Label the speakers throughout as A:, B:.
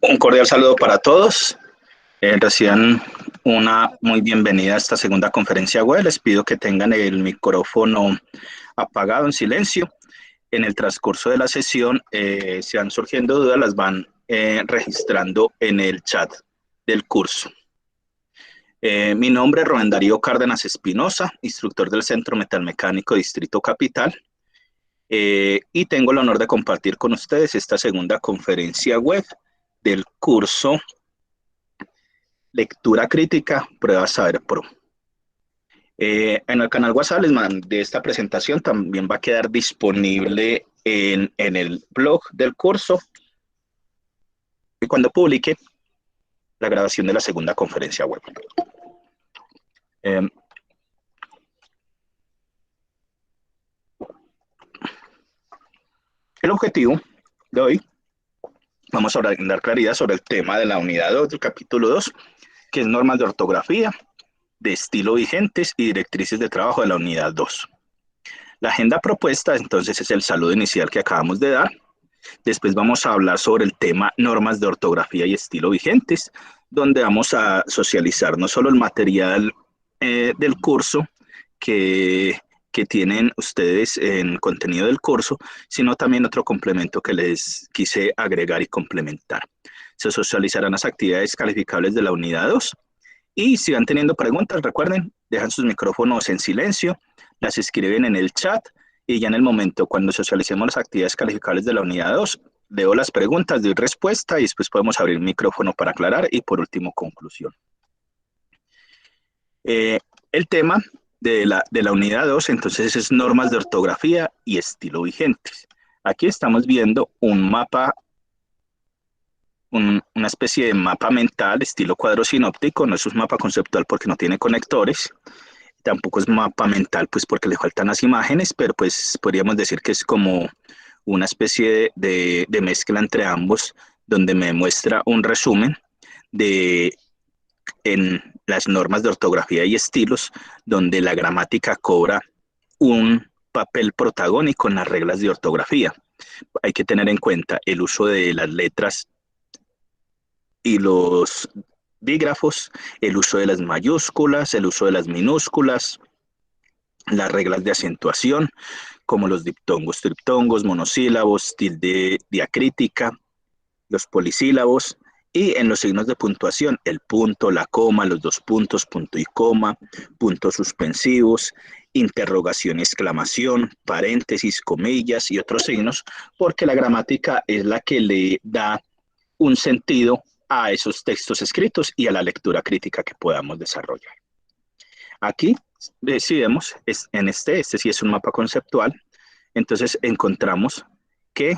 A: Un cordial saludo para todos. Reciban una muy bienvenida a esta segunda conferencia web. Les pido que tengan el micrófono apagado en silencio. En el transcurso de la sesión, si van surgiendo dudas, las van registrando en el chat del curso. Mi nombre es Rubén Darío Cárdenas Espinosa, instructor del Centro Metalmecánico Distrito Capital. Y tengo el honor de compartir con ustedes esta segunda conferencia web del curso Lectura Crítica, Prueba Saber Pro. En el canal WhatsApp les mandé esta presentación, también va a quedar disponible en el blog del curso y cuando publique la grabación de la segunda conferencia web. El objetivo de hoy, vamos a dar claridad sobre el tema de la unidad 2 del capítulo 2, que es normas de ortografía, de estilo vigentes y directrices de trabajo de la unidad 2. La agenda propuesta, entonces, es el saludo inicial que acabamos de dar. Después vamos a hablar sobre el tema normas de ortografía y estilo vigentes, donde vamos a socializar no solo el material del curso que tienen ustedes en contenido del curso, sino también otro complemento que les quise agregar y complementar. Se socializarán las actividades calificables de la unidad 2 y si van teniendo preguntas, recuerden, dejan sus micrófonos en silencio, las escriben en el chat y ya en el momento cuando socialicemos las actividades calificables de la unidad 2, leo las preguntas, doy respuesta y después podemos abrir el micrófono para aclarar y por último conclusión. El tema de la unidad 2, entonces, es normas de ortografía y estilo vigentes. Aquí estamos viendo un mapa, una especie de mapa mental, estilo cuadro sinóptico. No es un mapa conceptual porque no tiene conectores, tampoco es mapa mental pues porque le faltan las imágenes, pero pues podríamos decir que es como una especie de mezcla entre ambos, donde me muestra un resumen en las normas de ortografía y estilos, donde la gramática cobra un papel protagónico en las reglas de ortografía. Hay que tener en cuenta el uso de las letras y los dígrafos, el uso de las mayúsculas, el uso de las minúsculas, las reglas de acentuación, como los diptongos, triptongos, monosílabos, tilde diacrítica, los polisílabos, y en los signos de puntuación, el punto, la coma, los dos puntos, punto y coma, puntos suspensivos, interrogación, exclamación, paréntesis, comillas y otros signos, porque la gramática es la que le da un sentido a esos textos escritos y a la lectura crítica que podamos desarrollar. Aquí, si vemos, en este sí es un mapa conceptual, entonces encontramos que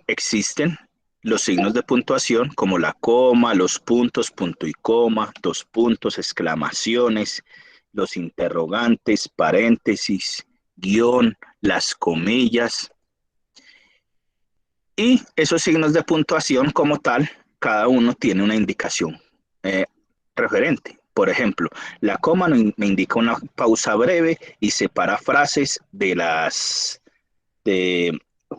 A: existen los signos de puntuación como la coma, los puntos, punto y coma, dos puntos, exclamaciones, los interrogantes, paréntesis, guión, las comillas. Y esos signos de puntuación como tal, cada uno tiene una indicación referente. Por ejemplo, la coma me indica una pausa breve y separa frases de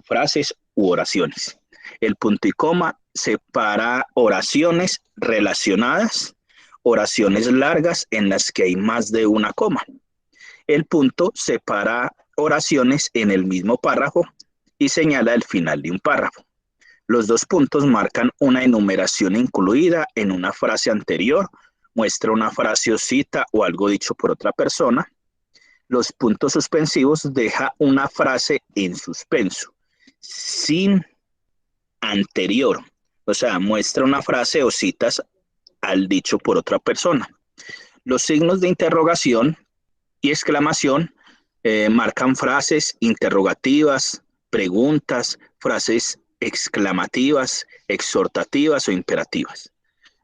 A: frases u oraciones. El punto y coma separa oraciones relacionadas, oraciones largas en las que hay más de una coma. El punto separa oraciones en el mismo párrafo y señala el final de un párrafo. Los dos puntos marcan una enumeración incluida en una frase anterior, muestra una frase o cita o algo dicho por otra persona. Los puntos suspensivos deja una frase en suspenso, sin anterior, o sea, muestra una frase o citas al dicho por otra persona. Los signos de interrogación y exclamación marcan frases interrogativas, preguntas, frases exclamativas, exhortativas o imperativas.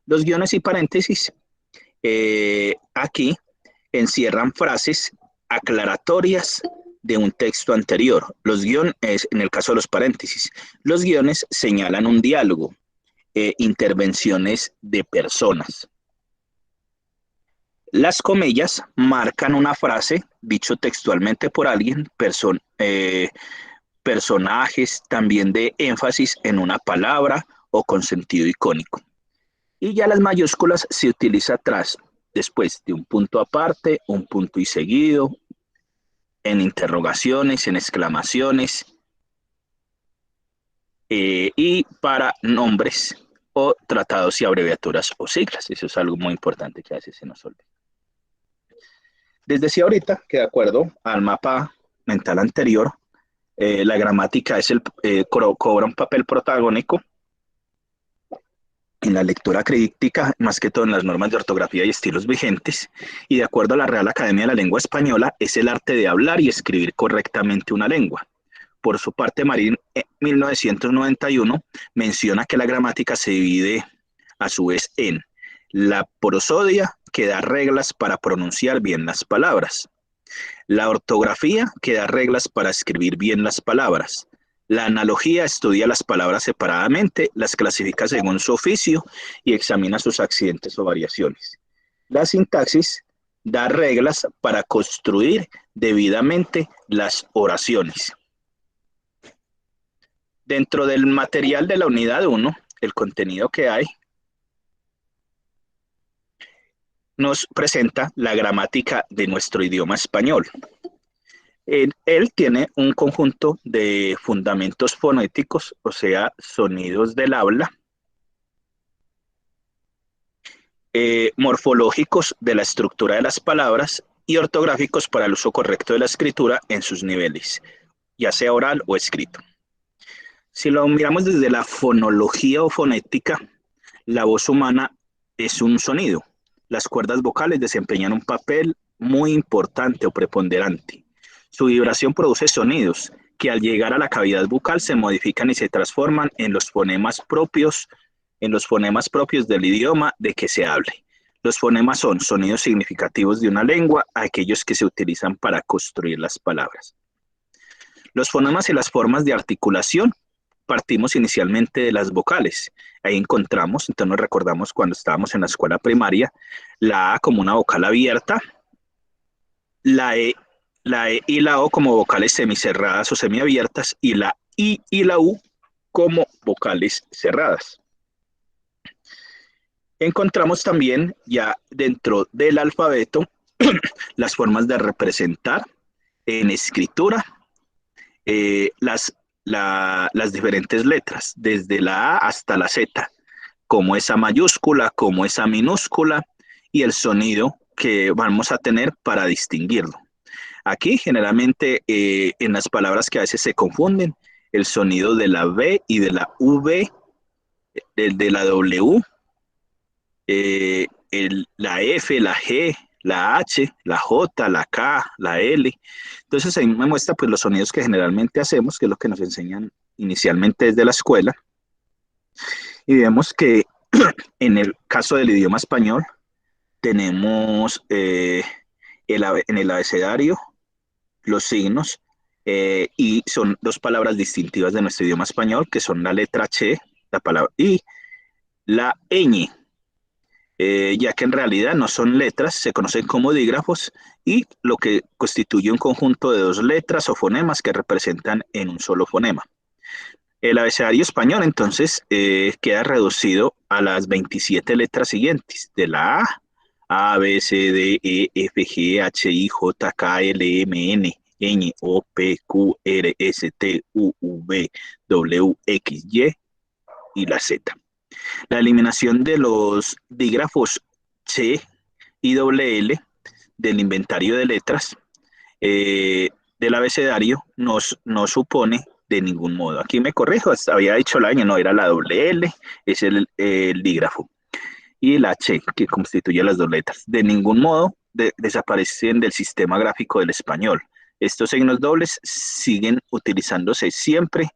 A: Los guiones y paréntesis aquí encierran frases aclaratorias de un texto anterior. Los guiones, en el caso de los paréntesis, los guiones señalan un diálogo, intervenciones de personas. Las comillas marcan una frase, dicho textualmente por alguien, personajes, también de énfasis en una palabra o con sentido icónico. Y ya las mayúsculas se utiliza después de un punto aparte, un punto y seguido, en interrogaciones, en exclamaciones, y para nombres o tratados y abreviaturas o siglas. Eso es algo muy importante que a veces se nos olvida. Les decía ahorita que de acuerdo al mapa mental anterior, la gramática cobra un papel protagónico en la lectura crítica, más que todo en las normas de ortografía y estilos vigentes, y de acuerdo a la Real Academia de la Lengua Española, es el arte de hablar y escribir correctamente una lengua. Por su parte, Marín, en 1991, menciona que la gramática se divide a su vez en la prosodia, que da reglas para pronunciar bien las palabras; la ortografía, que da reglas para escribir bien las palabras; la analogía, estudia las palabras separadamente, las clasifica según su oficio y examina sus accidentes o variaciones; la sintaxis, da reglas para construir debidamente las oraciones. Dentro del material de la unidad 1, el contenido que hay nos presenta la gramática de nuestro idioma español. Él tiene un conjunto de fundamentos fonéticos, o sea, sonidos del habla, morfológicos de la estructura de las palabras y ortográficos para el uso correcto de la escritura en sus niveles, ya sea oral o escrito. Si lo miramos desde la fonología o fonética, la voz humana es un sonido. Las cuerdas vocales desempeñan un papel muy importante o preponderante. Su vibración produce sonidos que al llegar a la cavidad bucal se modifican y se transforman en los fonemas propios del idioma de que se hable. Los fonemas son sonidos significativos de una lengua, aquellos que se utilizan para construir las palabras. Los fonemas y las formas de articulación, partimos inicialmente de las vocales. Ahí encontramos, entonces nos recordamos cuando estábamos en la escuela primaria, la A como una vocal abierta, la E y la O como vocales semicerradas o semiabiertas, y la I y la U como vocales cerradas. Encontramos también ya dentro del alfabeto las formas de representar en escritura las diferentes letras, desde la A hasta la Z, como esa mayúscula, como esa minúscula, y el sonido que vamos a tener para distinguirlo. Aquí generalmente en las palabras que a veces se confunden, el sonido de la B y de la V, el de la W, la F, la G, la H, la J, la K, la L. Entonces ahí me muestra pues los sonidos que generalmente hacemos, que es lo que nos enseñan inicialmente desde la escuela. Y vemos que en el caso del idioma español tenemos en el abecedario los signos, y son dos palabras distintivas de nuestro idioma español, que son la letra Ch, la palabra, y la ñ, ya que en realidad no son letras, se conocen como dígrafos, y lo que constituye un conjunto de dos letras o fonemas que representan en un solo fonema. El abecedario español entonces queda reducido a las 27 letras siguientes, de la A, B, C, D, E, F, G, H, I, J, K, L, M, N, Ñ, O, P, Q, R, S, T, U, V, W, X, y la Z. La eliminación de los dígrafos C y doble L del inventario de letras del abecedario no supone de ningún modo. Aquí me corrijo, había dicho la ñ, no, era la doble L, es el dígrafo, y la H, que constituye las dos letras. De ningún modo desaparecen del sistema gráfico del español. Estos signos dobles siguen utilizándose siempre,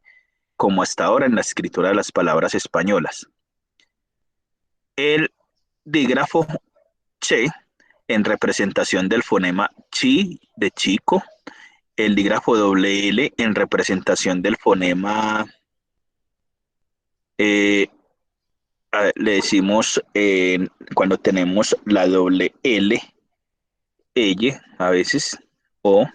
A: como hasta ahora, en la escritura de las palabras españolas. El dígrafo Che, en representación del fonema chi, de chico; el dígrafo doble L, en representación del fonema, le decimos cuando tenemos la doble L, elle, a veces, o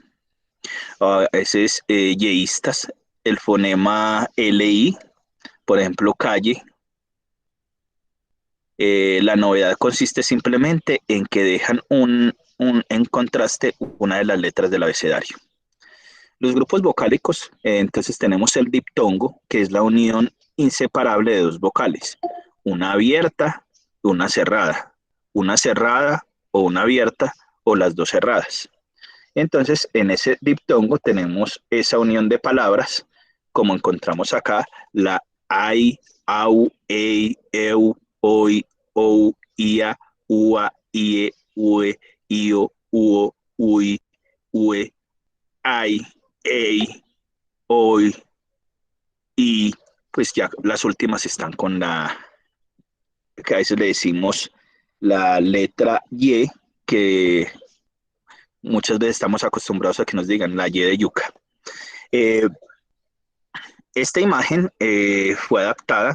A: a veces yeístas, el fonema LI, por ejemplo, calle. La novedad consiste simplemente en que dejan en contraste una de las letras del abecedario. Los grupos vocálicos, entonces tenemos el diptongo, que es la unión inseparable de dos vocales, una abierta, una cerrada o una abierta o las dos cerradas. Entonces, en ese diptongo tenemos esa unión de palabras, como encontramos acá, la ai, au, ei, eu, oi, ou, ia, ua, ie, ue, io, uo, ui, ue, ai, ei, oi, y pues ya las últimas están con que a veces le decimos la letra Y, que muchas veces estamos acostumbrados a que nos digan la Y de yuca. Eh, Esta imagen fue adaptada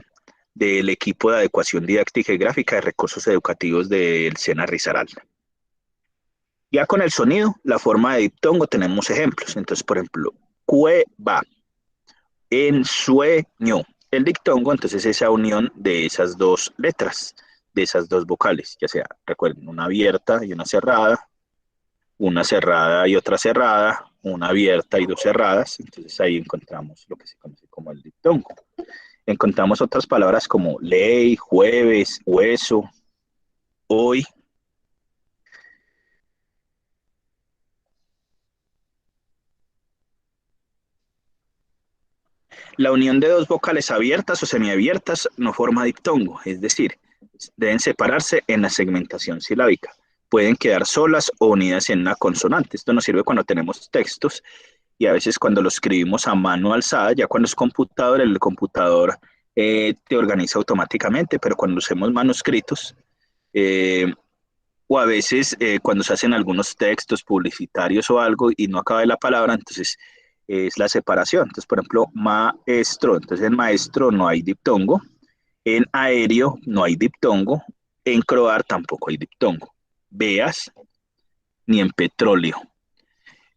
A: del equipo de adecuación didáctica y gráfica de recursos educativos del SENA Risaralda. Ya con el sonido, la forma de diptongo, tenemos ejemplos. Entonces, por ejemplo, cueva, ensueño. El diptongo, entonces, es esa unión de esas dos letras, de esas dos vocales, ya sea, recuerden, una abierta y una cerrada y otra cerrada, una abierta y dos cerradas. Entonces, ahí encontramos lo que se conoce como el diptongo. Encontramos otras palabras como ley, jueves, hueso, hoy. La unión de dos vocales abiertas o semiabiertas no forma diptongo, es decir, deben separarse en la segmentación silábica. Pueden quedar solas o unidas en una consonante. Esto nos sirve cuando tenemos textos y a veces cuando lo escribimos a mano alzada, ya cuando es computador, el computador te organiza automáticamente, pero cuando usemos manuscritos, eh, o a veces cuando se hacen algunos textos publicitarios o algo y no acaba la palabra, entonces es la separación. Entonces, por ejemplo, maestro, entonces en maestro no hay diptongo, en aéreo no hay diptongo, en croar tampoco hay diptongo, veas, ni en petróleo.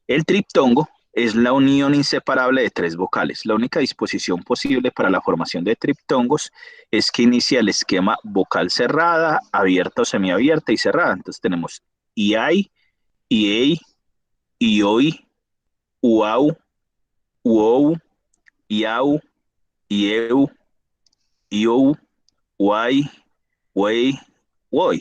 A: El triptongo es la unión inseparable de tres vocales. La única disposición posible para la formación de triptongos es que inicia el esquema vocal cerrada, abierta o semiabierta y cerrada. Entonces tenemos iai, iei, ioi, uau, uou, iau, ieu, iou, uai, uei, uoi.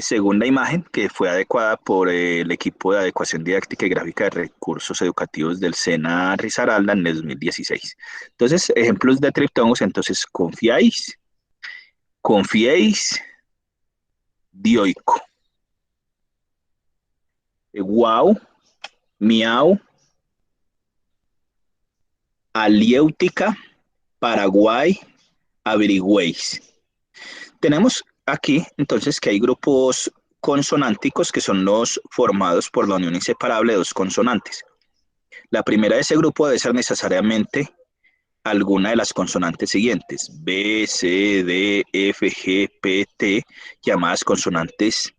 A: Según la imagen que fue adecuada por el equipo de adecuación didáctica y gráfica de recursos educativos del SENA Risaralda en el 2016. Entonces, ejemplos de triptongos, entonces, confiáis, confiéis, dioico, guau, miau, aliéutica, Paraguay, averigüéis. Tenemos aquí entonces que hay grupos consonánticos que son los formados por la unión inseparable de dos consonantes. La primera de ese grupo debe ser necesariamente alguna de las consonantes siguientes: B, C, D, F, G, P, T, llamadas consonantes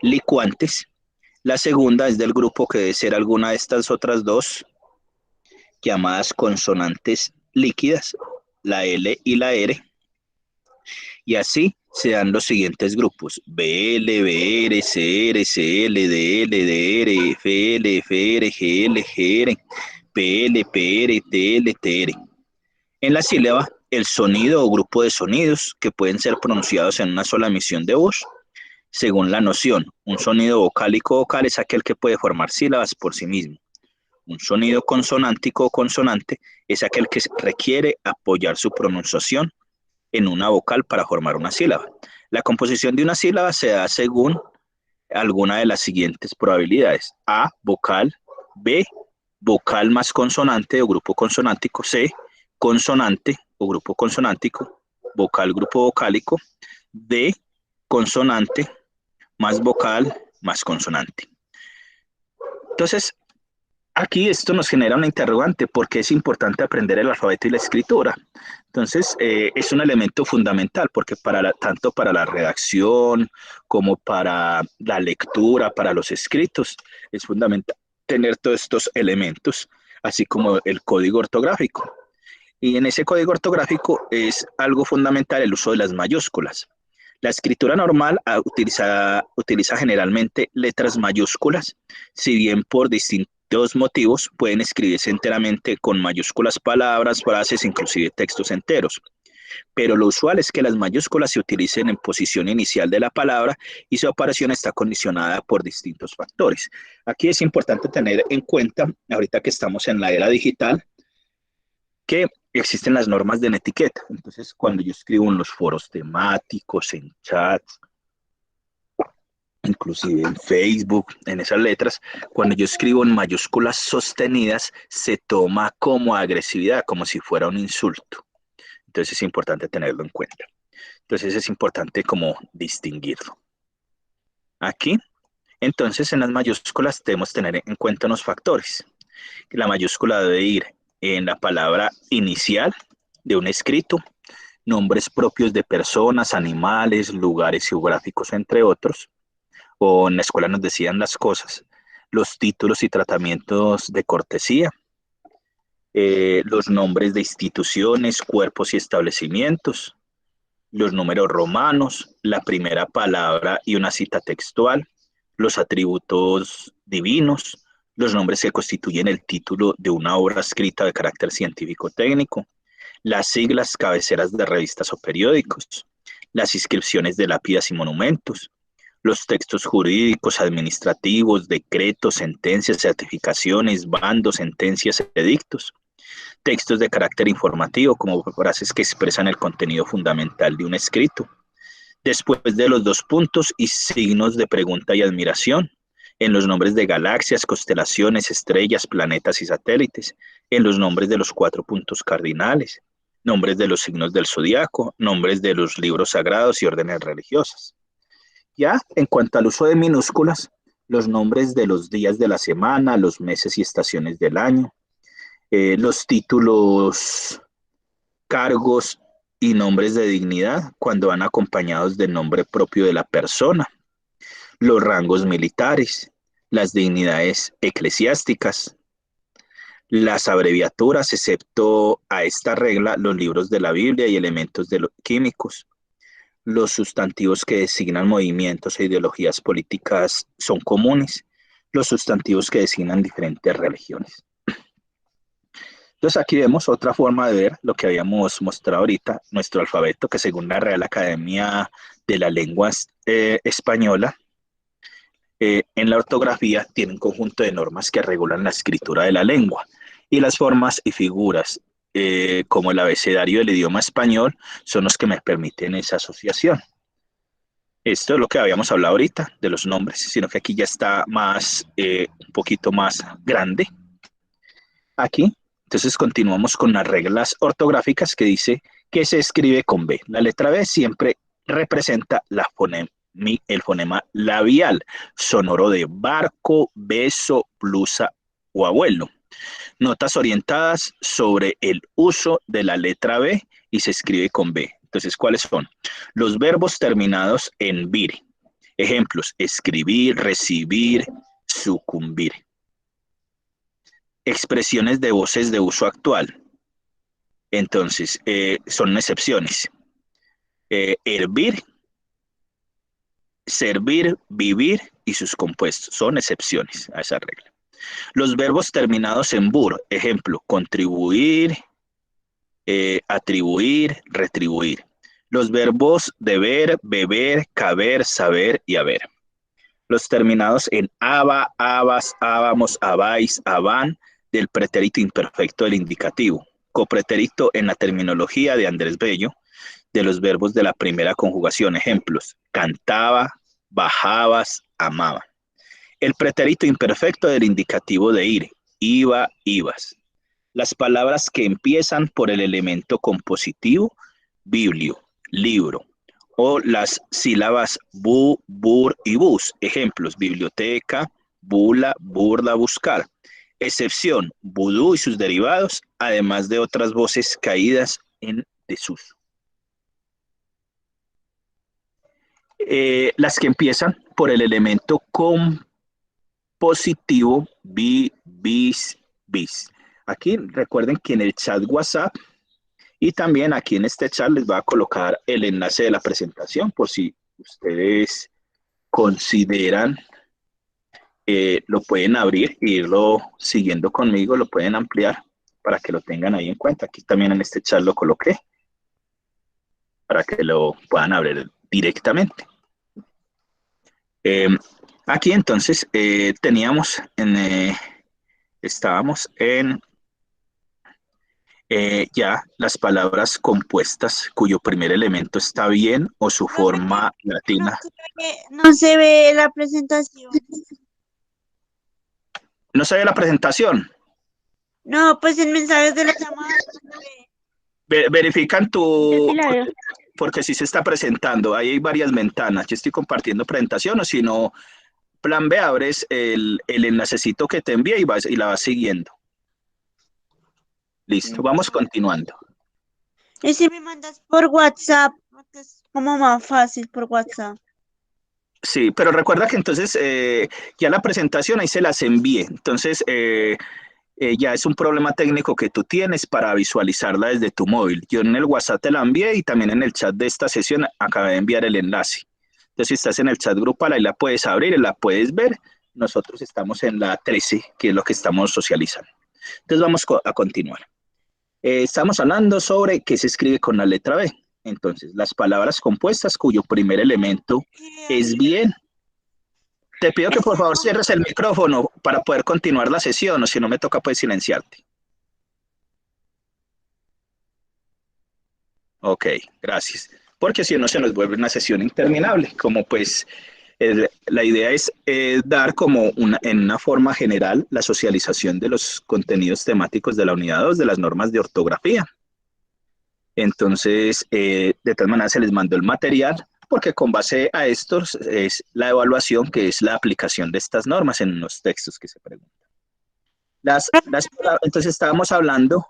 A: licuantes. La segunda es del grupo que debe ser alguna de estas otras dos, llamadas consonantes líquidas, la L y la R. Y así se dan los siguientes grupos: BL, BR, CR, CL, DL, DR, FL, FR, GL, GR, PL, PR, TL, TR. En la sílaba, el sonido o grupo de sonidos que pueden ser pronunciados en una sola emisión de voz. Según la noción, un sonido vocálico vocal es aquel que puede formar sílabas por sí mismo. Un sonido consonántico o consonante es aquel que requiere apoyar su pronunciación en una vocal para formar una sílaba. La composición de una sílaba se da según alguna de las siguientes probabilidades: A, vocal; B, vocal más consonante o grupo consonántico; C, consonante o grupo consonántico, vocal, grupo vocálico; D, consonante más vocal más consonante. Entonces, aquí esto nos genera una interrogante: ¿por qué es importante aprender el alfabeto y la escritura? Entonces, es un elemento fundamental porque tanto para la redacción como para la lectura, para los escritos, es fundamental tener todos estos elementos. así como el código ortográfico. Y en ese código ortográfico es algo fundamental el uso de las mayúsculas. La escritura normal utiliza generalmente letras mayúsculas, si bien por distintos motivos pueden escribirse enteramente con mayúsculas palabras, frases, inclusive textos enteros. Pero lo usual es que las mayúsculas se utilicen en posición inicial de la palabra y su aparición está condicionada por distintos factores. Aquí es importante tener en cuenta, ahorita que estamos en la era digital, que existen las normas de etiqueta. Entonces, cuando yo escribo en los foros temáticos, en chats, inclusive en Facebook, en esas letras, cuando yo escribo en mayúsculas sostenidas, se toma como agresividad, como si fuera un insulto. Entonces es importante tenerlo en cuenta. Entonces es importante como distinguirlo. Aquí, entonces en las mayúsculas debemos tener en cuenta unos factores. La mayúscula debe ir en la palabra inicial de un escrito, nombres propios de personas, animales, lugares geográficos, entre otros. O en la escuela nos decían las cosas, los títulos y tratamientos de cortesía, los nombres de instituciones, cuerpos y establecimientos, los números romanos, la primera palabra y una cita textual, los atributos divinos, los nombres que constituyen el título de una obra escrita de carácter científico-técnico, las siglas cabeceras de revistas o periódicos, las inscripciones de lápidas y monumentos, los textos jurídicos, administrativos, decretos, sentencias, certificaciones, bandos, sentencias, edictos, textos de carácter informativo, como frases que expresan el contenido fundamental de un escrito. Después de los dos puntos y signos de pregunta y admiración, en los nombres de galaxias, constelaciones, estrellas, planetas y satélites, en los nombres de los 4 puntos cardinales, nombres de los signos del zodiaco, nombres de los libros sagrados y órdenes religiosas. Ya en cuanto al uso de minúsculas, los nombres de los días de la semana, los meses y estaciones del año, los títulos, cargos y nombres de dignidad cuando van acompañados del nombre propio de la persona, los rangos militares, las dignidades eclesiásticas, las abreviaturas, excepto a esta regla, los libros de la Biblia y elementos químicos. Los sustantivos que designan movimientos e ideologías políticas son comunes. Los sustantivos que designan diferentes religiones. Entonces aquí vemos otra forma de ver lo que habíamos mostrado ahorita, nuestro alfabeto, que según la Real Academia de la Lengua Española, en la ortografía tiene un conjunto de normas que regulan la escritura de la lengua y las formas y figuras como el abecedario del idioma español son los que me permiten esa asociación. Esto es lo que habíamos hablado ahorita de los nombres, sino que aquí ya está más, un poquito más grande. Aquí, entonces continuamos con las reglas ortográficas que dice que se escribe con B. La letra B siempre representa el fonema labial, sonoro de barco, beso, blusa o abuelo. Notas orientadas sobre el uso de la letra B y se escribe con B. Entonces, ¿cuáles son? Los verbos terminados en vir. Ejemplos, escribir, recibir, sucumbir. Expresiones de voces de uso actual. Entonces, son excepciones. Hervir, servir, vivir y sus compuestos. Son excepciones a esa regla. Los verbos terminados en bur, ejemplo, contribuir, atribuir, retribuir. Los verbos deber, beber, caber, saber y haber. Los terminados en aba, abas, ábamos, abáis, abán, del pretérito imperfecto del indicativo. Copretérito en la terminología de Andrés Bello, de los verbos de la primera conjugación. Ejemplos, cantaba, bajabas, amaba. El pretérito imperfecto del indicativo de ir, iba, ibas. Las palabras que empiezan por el elemento compositivo, biblio, libro, o las sílabas bu, bur y bus. Ejemplos, biblioteca, bula, burda, buscar. Excepción, vudú y sus derivados, además de otras voces caídas en desuso. Las que empiezan por el elemento compositivo, bi, bis, bis. Aquí recuerden que en el chat WhatsApp y también aquí en este chat les voy a colocar el enlace de la presentación por si ustedes consideran, lo pueden abrir e irlo siguiendo conmigo, lo pueden ampliar para que lo tengan ahí en cuenta. Aquí también en este chat lo coloqué para que lo puedan abrir directamente. Aquí entonces teníamos, estábamos en ya las palabras compuestas cuyo primer elemento está bien o su
B: Profe,
A: forma
B: no
A: latina.
B: no se ve la presentación.
A: ¿No se ve la presentación?
B: No, pues en mensajes de la llamada.
A: Verifican
B: Yo sí
A: tu,
B: la veo.
A: porque sí se está presentando, ahí hay varias ventanas. Yo estoy compartiendo presentación o si no, plan B, abres el enlacecito que te envía y la vas siguiendo. Listo, vamos continuando.
B: Y si me mandas por WhatsApp, porque es como más fácil por WhatsApp.
A: Sí, pero recuerda que entonces ya la presentación ahí se las envié. Entonces ya es un problema técnico que tú tienes para visualizarla desde tu móvil. Yo en el WhatsApp te la envié y también en el chat de esta sesión acabé de enviar el enlace. Entonces si estás en el chat grupal ahí la puedes abrir y la puedes ver. Nosotros estamos en la 13, que es lo que estamos socializando. Entonces vamos a continuar. Estamos hablando sobre qué se escribe con la letra B. Entonces, las palabras compuestas cuyo primer elemento es bien. Te pido que por favor cierres el micrófono para poder continuar la sesión, o si no me toca pues silenciarte. Ok, gracias. Porque si no se nos vuelve una sesión interminable, como pues la idea es dar como en una forma general la socialización de los contenidos temáticos de la unidad 2 de las normas de ortografía. Entonces, de todas maneras se les mandó el material porque con base a estos es la evaluación que es la aplicación de estas normas en los textos que se preguntan. Entonces estábamos hablando.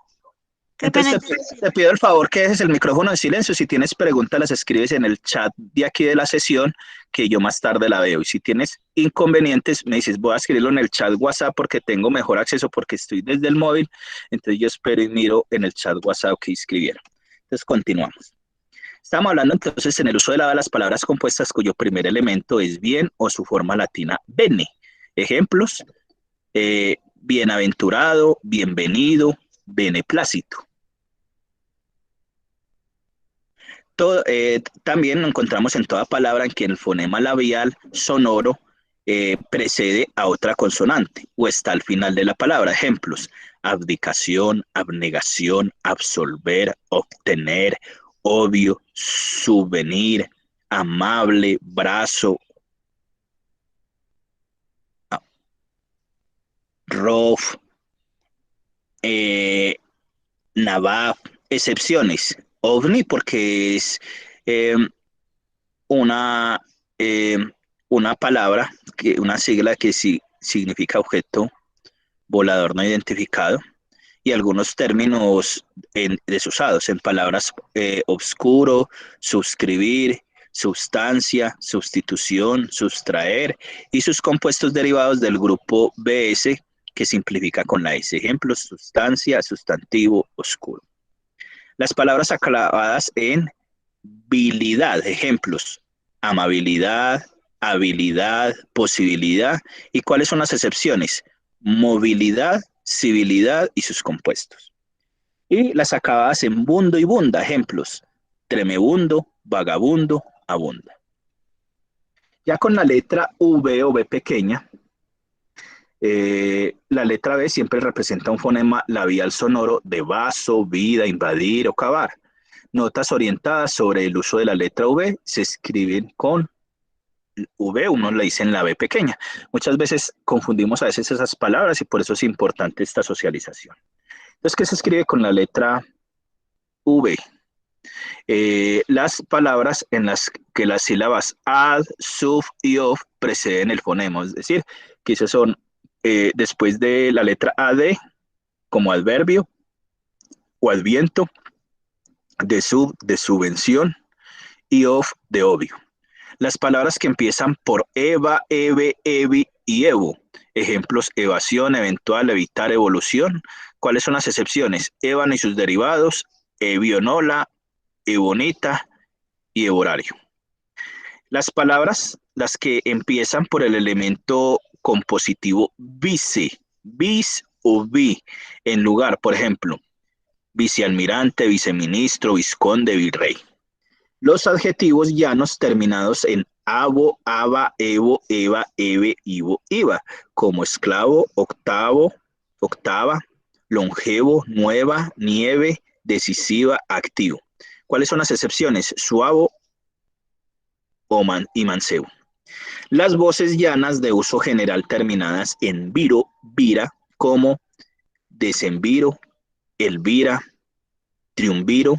A: Entonces te pido el favor que dejes el micrófono en silencio. Si tienes preguntas, las escribes en el chat de aquí de la sesión, que yo más tarde la veo. Y si tienes inconvenientes, me dices, voy a escribirlo en el chat WhatsApp porque tengo mejor acceso, porque estoy desde el móvil. Entonces yo espero y miro en el chat WhatsApp que escribieron. Entonces continuamos. Estamos hablando entonces en el uso de las palabras compuestas cuyo primer elemento es bien o su forma latina bene. Ejemplos, bienaventurado, bienvenido, beneplácito. También encontramos en toda palabra en que el fonema labial sonoro precede a otra consonante o está al final de la palabra. Ejemplos, abdicación, abnegación, absolver, obtener, obvio, subvenir, amable, brazo, rof, nabab, excepciones. OVNI porque es eh, una, eh, una palabra, una sigla que sí significa objeto volador no identificado y algunos términos desusados en palabras obscuro, suscribir, sustancia, sustitución, sustraer y sus compuestos derivados del grupo BS que simplifica con la S. Ejemplos, sustancia, sustantivo, oscuro. Las palabras aclavadas en habilidad, ejemplos, amabilidad, habilidad, posibilidad. ¿Y cuáles son las excepciones? Movilidad, civilidad y sus compuestos. Y las acabadas en bundo y bunda, ejemplos, tremebundo, vagabundo, abunda. Ya con la letra V o B pequeña, la letra B siempre representa un fonema labial sonoro de vaso, vida, invadir o cavar. Notas orientadas sobre el uso de la letra V se escriben con V, uno le dice en la B pequeña. Muchas veces confundimos a veces esas palabras y por eso es importante esta socialización. Entonces, ¿qué se escribe con la letra V? Las palabras en las que las sílabas ad, sub y of preceden el fonema, es decir, que esas son después de la letra AD como adverbio o adviento, de sub, de subvención y of, de obvio. Las palabras que empiezan por Eva, Eve, Evi y Evo. Ejemplos: evasión, eventual, evitar, evolución. ¿Cuáles son las excepciones? Ébano y sus derivados, evionola, ebonita y evorario. Las palabras, las que empiezan por el elemento compositivo vice, bis o vi, en lugar, por ejemplo, vicealmirante, viceministro, vizconde, virrey. Los adjetivos llanos terminados en abo, aba, evo, eva, eve, ivo, iva, como esclavo, octavo, octava, longevo, nueva, nieve, decisiva, activo. ¿Cuáles son las excepciones? Suavo y mancebo. Las voces llanas de uso general terminadas en viro, vira, como desenviro, elvira, triunviro,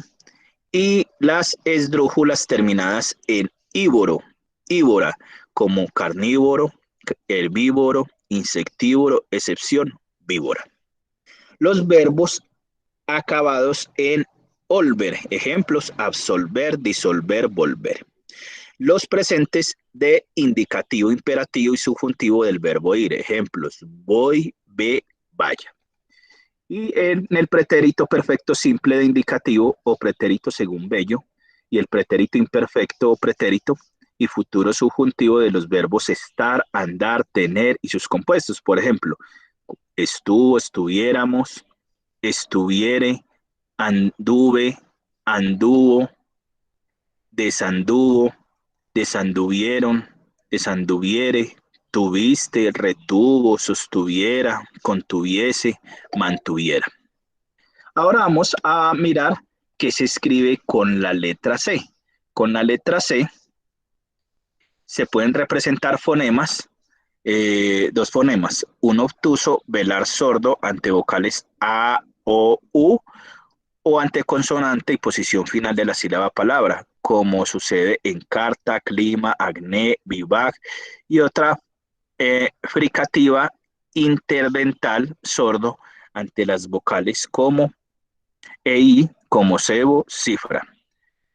A: y las esdrújulas terminadas en ívoro, ívora, como carnívoro, herbívoro, insectívoro, excepción, víbora. Los verbos acabados en olver, ejemplos: absolver, disolver, volver. Los presentes de indicativo, imperativo y subjuntivo del verbo ir, ejemplos: voy, ve, vaya. Y en el pretérito perfecto simple de indicativo o pretérito según bello, y el pretérito imperfecto o pretérito y futuro subjuntivo de los verbos estar, andar, tener y sus compuestos. Por ejemplo, estuvo, estuviéramos, estuviere, anduve, anduvo, desanduvo, desanduvieron, desanduviere, tuviste, retuvo, sostuviera, contuviese, mantuviera. Ahora vamos a mirar qué se escribe con la letra C. Con la letra C se pueden representar fonemas, dos fonemas: un obtuso, velar sordo, ante vocales A, O, U, o ante consonante y posición final de la sílaba palabra, como sucede en carta, clima, acné, vivac, y otra fricativa interdental, sordo, ante las vocales como EI, como cebo, cifra.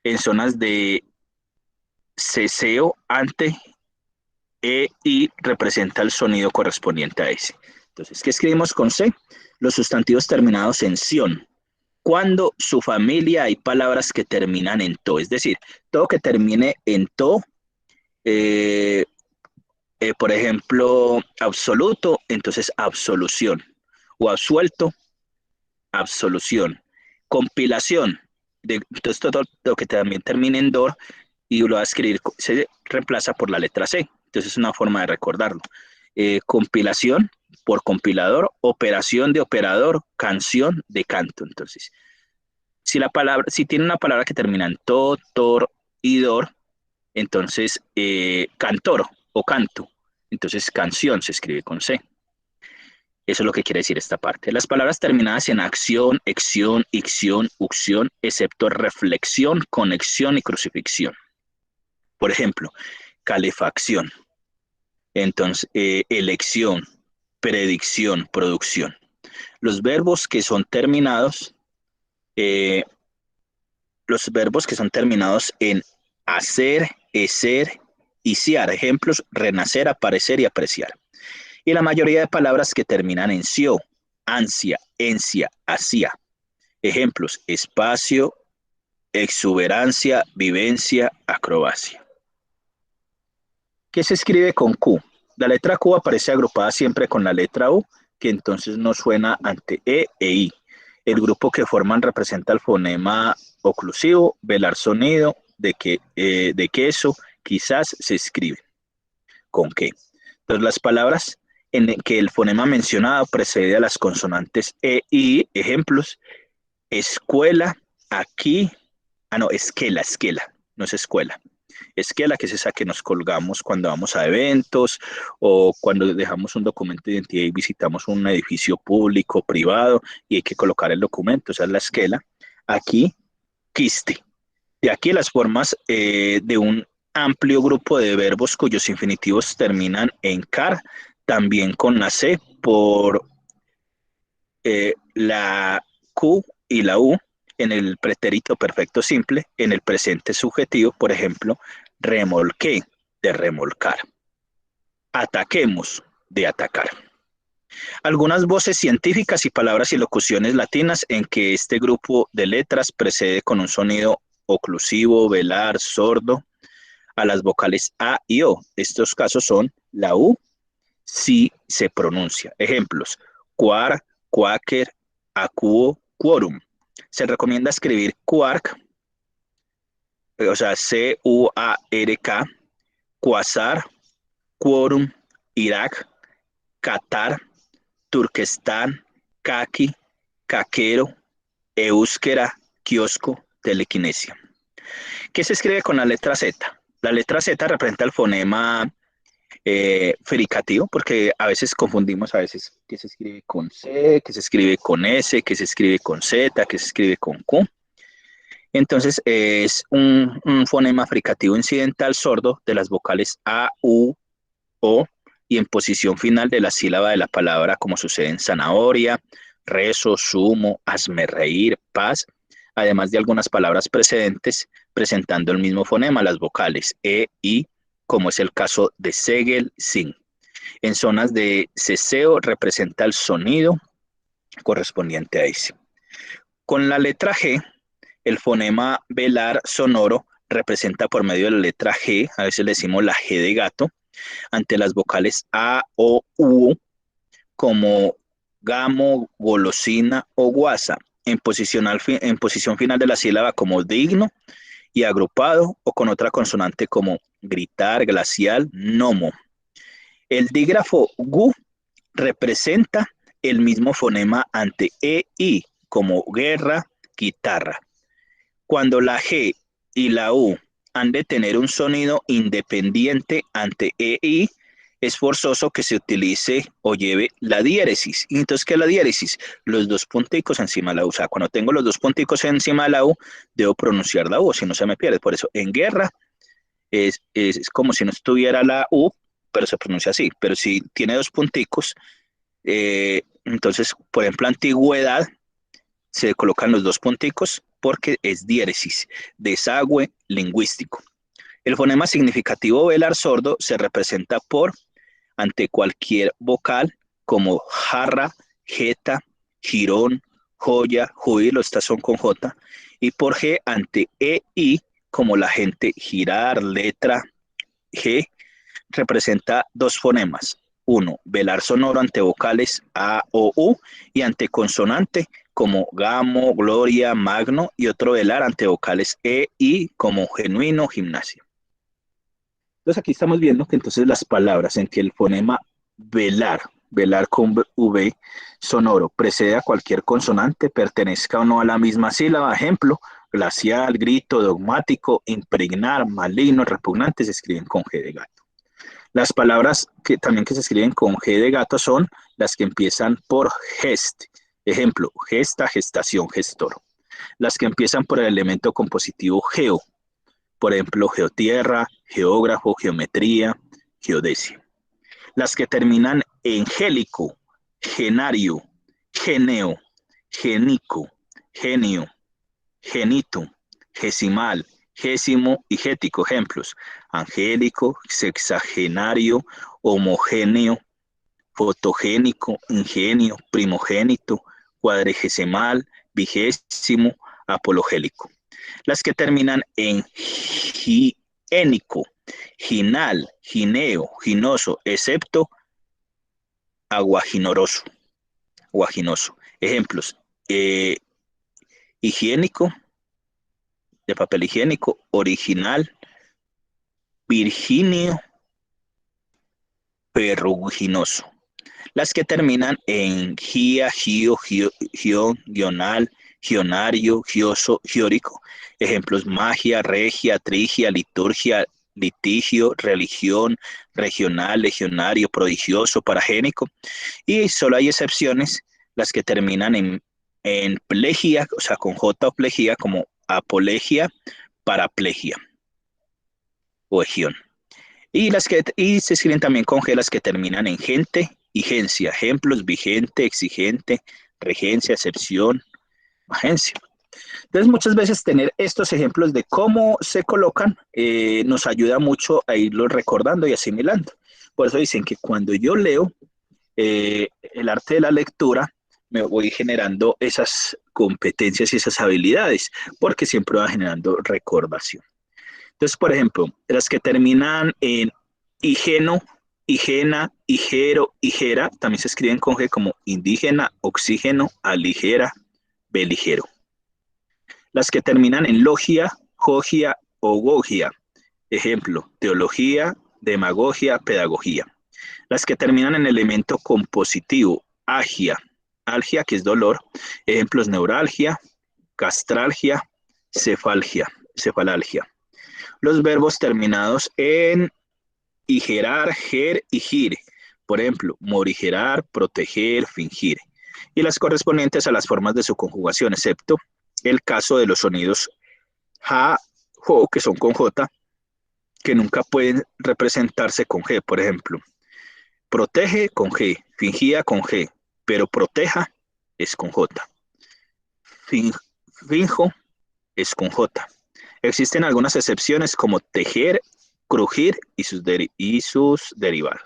A: En zonas de ceseo, ante EI representa el sonido correspondiente a ese. Entonces, ¿qué escribimos con C? Los sustantivos terminados en ción. Cuando su familia hay palabras que terminan en to, es decir, todo que termine en to, eh, por ejemplo, absoluto, entonces absolución, o absuelto, absolución. Compilación, entonces todo lo que también termine en dor y lo va a escribir, se reemplaza por la letra C, entonces es una forma de recordarlo. Compilación por compilador, operación de operador, canción de canto. Entonces, si tiene una palabra que termina en to, tor y dor, entonces cantor o canto. Entonces canción se escribe con C. Eso es lo que quiere decir esta parte. Las palabras terminadas en acción, ección, icción, ucción, excepto reflexión, conexión y crucifixión. Por ejemplo, calefacción. Entonces, elección, predicción, producción. Los verbos que son terminados, eh, en hacer, eser y sear. Ejemplos: renacer, aparecer y apreciar. Y la mayoría de palabras que terminan en sio, ansia, encia, hacía. Ejemplos: espacio, exuberancia, vivencia, acrobacia. ¿Qué se escribe con Q? La letra Q aparece agrupada siempre con la letra U, que entonces no suena ante E e I. El grupo que forman representa el fonema oclusivo, velar sonido, de queso, quizás se escribe con qué. Entonces las palabras en que el fonema mencionado precede a las consonantes E y I, ejemplos: escuela, aquí, no, esquela, no es escuela. Esquela, que es esa que nos colgamos cuando vamos a eventos o cuando dejamos un documento de identidad y visitamos un edificio público, privado, y hay que colocar el documento, esa es la esquela. Aquí, quiste. De aquí las formas de un amplio grupo de verbos cuyos infinitivos terminan en car, también con la C por la Q y la U en el pretérito perfecto simple, en el presente subjetivo, por ejemplo, remolqué, de remolcar. Ataquemos, de atacar. Algunas voces científicas y palabras y locuciones latinas en que este grupo de letras precede con un sonido oclusivo, velar, sordo, a las vocales A y O. Estos casos son la U, si se pronuncia. Ejemplos, quark, quaker, acuo, quorum. Se recomienda escribir quark, o sea, C-U-A-R-K, quasar, quorum, Irak, Qatar, Turquestán, Kaki, Caquero, Euskera, Kiosco, Telequinesia. ¿Qué se escribe con la letra Z? La letra Z representa el fonema fricativo, porque a veces confundimos a veces que se escribe con C, que se escribe con S, que se escribe con Z, que se escribe con Q. Entonces es un fonema fricativo incidental sordo de las vocales A, U, O y en posición final de la sílaba de la palabra, como sucede en zanahoria, rezo, sumo, hazme reír, paz, además de algunas palabras precedentes presentando el mismo fonema, las vocales E, I, como es el caso de Segel, Sin. En zonas de ceseo representa el sonido correspondiente a ese. Con la letra G, el fonema velar sonoro representa por medio de la letra G, a veces le decimos la G de gato, ante las vocales A, O, U, como gamo, golosina o guasa, en posición final de la sílaba como digno y agrupado o con otra consonante como gritar, glacial, gnomo. El dígrafo gu representa el mismo fonema ante E, I, como guerra, guitarra. Cuando la G y la U han de tener un sonido independiente ante E, I, es forzoso que se utilice o lleve la diéresis. ¿Y entonces qué es la diéresis? Los dos punticos encima de la U. O sea, cuando tengo los dos punticos encima de la U, debo pronunciar la U, si no se me pierde. Por eso, en guerra es como si no estuviera la U, pero se pronuncia así. Pero si tiene dos punticos, entonces, por ejemplo, antigüedad, se colocan los dos punticos porque es diéresis, desagüe lingüístico. El fonema significativo velar sordo se representa por ante cualquier vocal como jarra, jeta, jirón, joya, júbilo, estas son con J, y por G ante E, I, como la gente girar, letra G, representa dos fonemas. Uno, velar sonoro ante vocales A, O, U y ante consonante como gamo, gloria, magno y otro velar ante vocales E, I como genuino, gimnasio. Entonces aquí estamos viendo que entonces las palabras en que el fonema velar, velar con V sonoro, precede a cualquier consonante, pertenezca o no a la misma sílaba, ejemplo, glacial, grito, dogmático, impregnar, maligno, repugnante, se escriben con G de gato. Las palabras que también que se escriben con G de gato son las que empiezan por gest, ejemplo, gesta, gestación, gestor. Las que empiezan por el elemento compositivo geo, por ejemplo, geotierra, geógrafo, geometría, geodesia. Las que terminan en gélico, genario, geneo, genico, genio, genito, gesimal, gésimo y gético. Ejemplos, angélico, sexagenario, homogéneo, fotogénico, ingenio, primogénito, cuadregesimal, vigésimo, apologélico. Las que terminan en hiénico, ginal, gineo, ginoso, excepto aguaginoroso, aguaginoso. Ejemplos, higiénico, de papel higiénico, original, virginio, ferruginoso. Las que terminan en gia, gio, gion, guional, gionario, gioso, giórico. Ejemplos, magia, regia, trigia, liturgia, litigio, religión, regional, legionario, prodigioso, paragénico. Y solo hay excepciones, las que terminan en plegia, o sea, con J o plegia, como apolegia, paraplegia o egión. Y se escriben también con G las que terminan en gente y gencia. Ejemplos, vigente, exigente, regencia, excepción, agencia. Entonces, muchas veces tener estos ejemplos de cómo se colocan nos ayuda mucho a irlos recordando y asimilando. Por eso dicen que cuando yo leo, el arte de la lectura, me voy generando esas competencias y esas habilidades, porque siempre va generando recordación. Entonces, por ejemplo, las que terminan en igeno, igena, igero, igera, también se escriben con G como indígena, oxígeno, aligera, beligero. Las que terminan en logia, jogia o gogia, ejemplo, teología, demagogia, pedagogía. Las que terminan en elemento compositivo, agia, algia, que es dolor, ejemplos, neuralgia, gastralgia, cefalgia, cefalalgia. Los verbos terminados en igerar, ger y gir, por ejemplo, morigerar, proteger, fingir, y las correspondientes a las formas de su conjugación, excepto el caso de los sonidos ja, jo, que son con J, que nunca pueden representarse con G, por ejemplo, protege con G, fingía con G, pero proteja es con J. Finjo es con J. Existen algunas excepciones como tejer, crujir y sus derivados.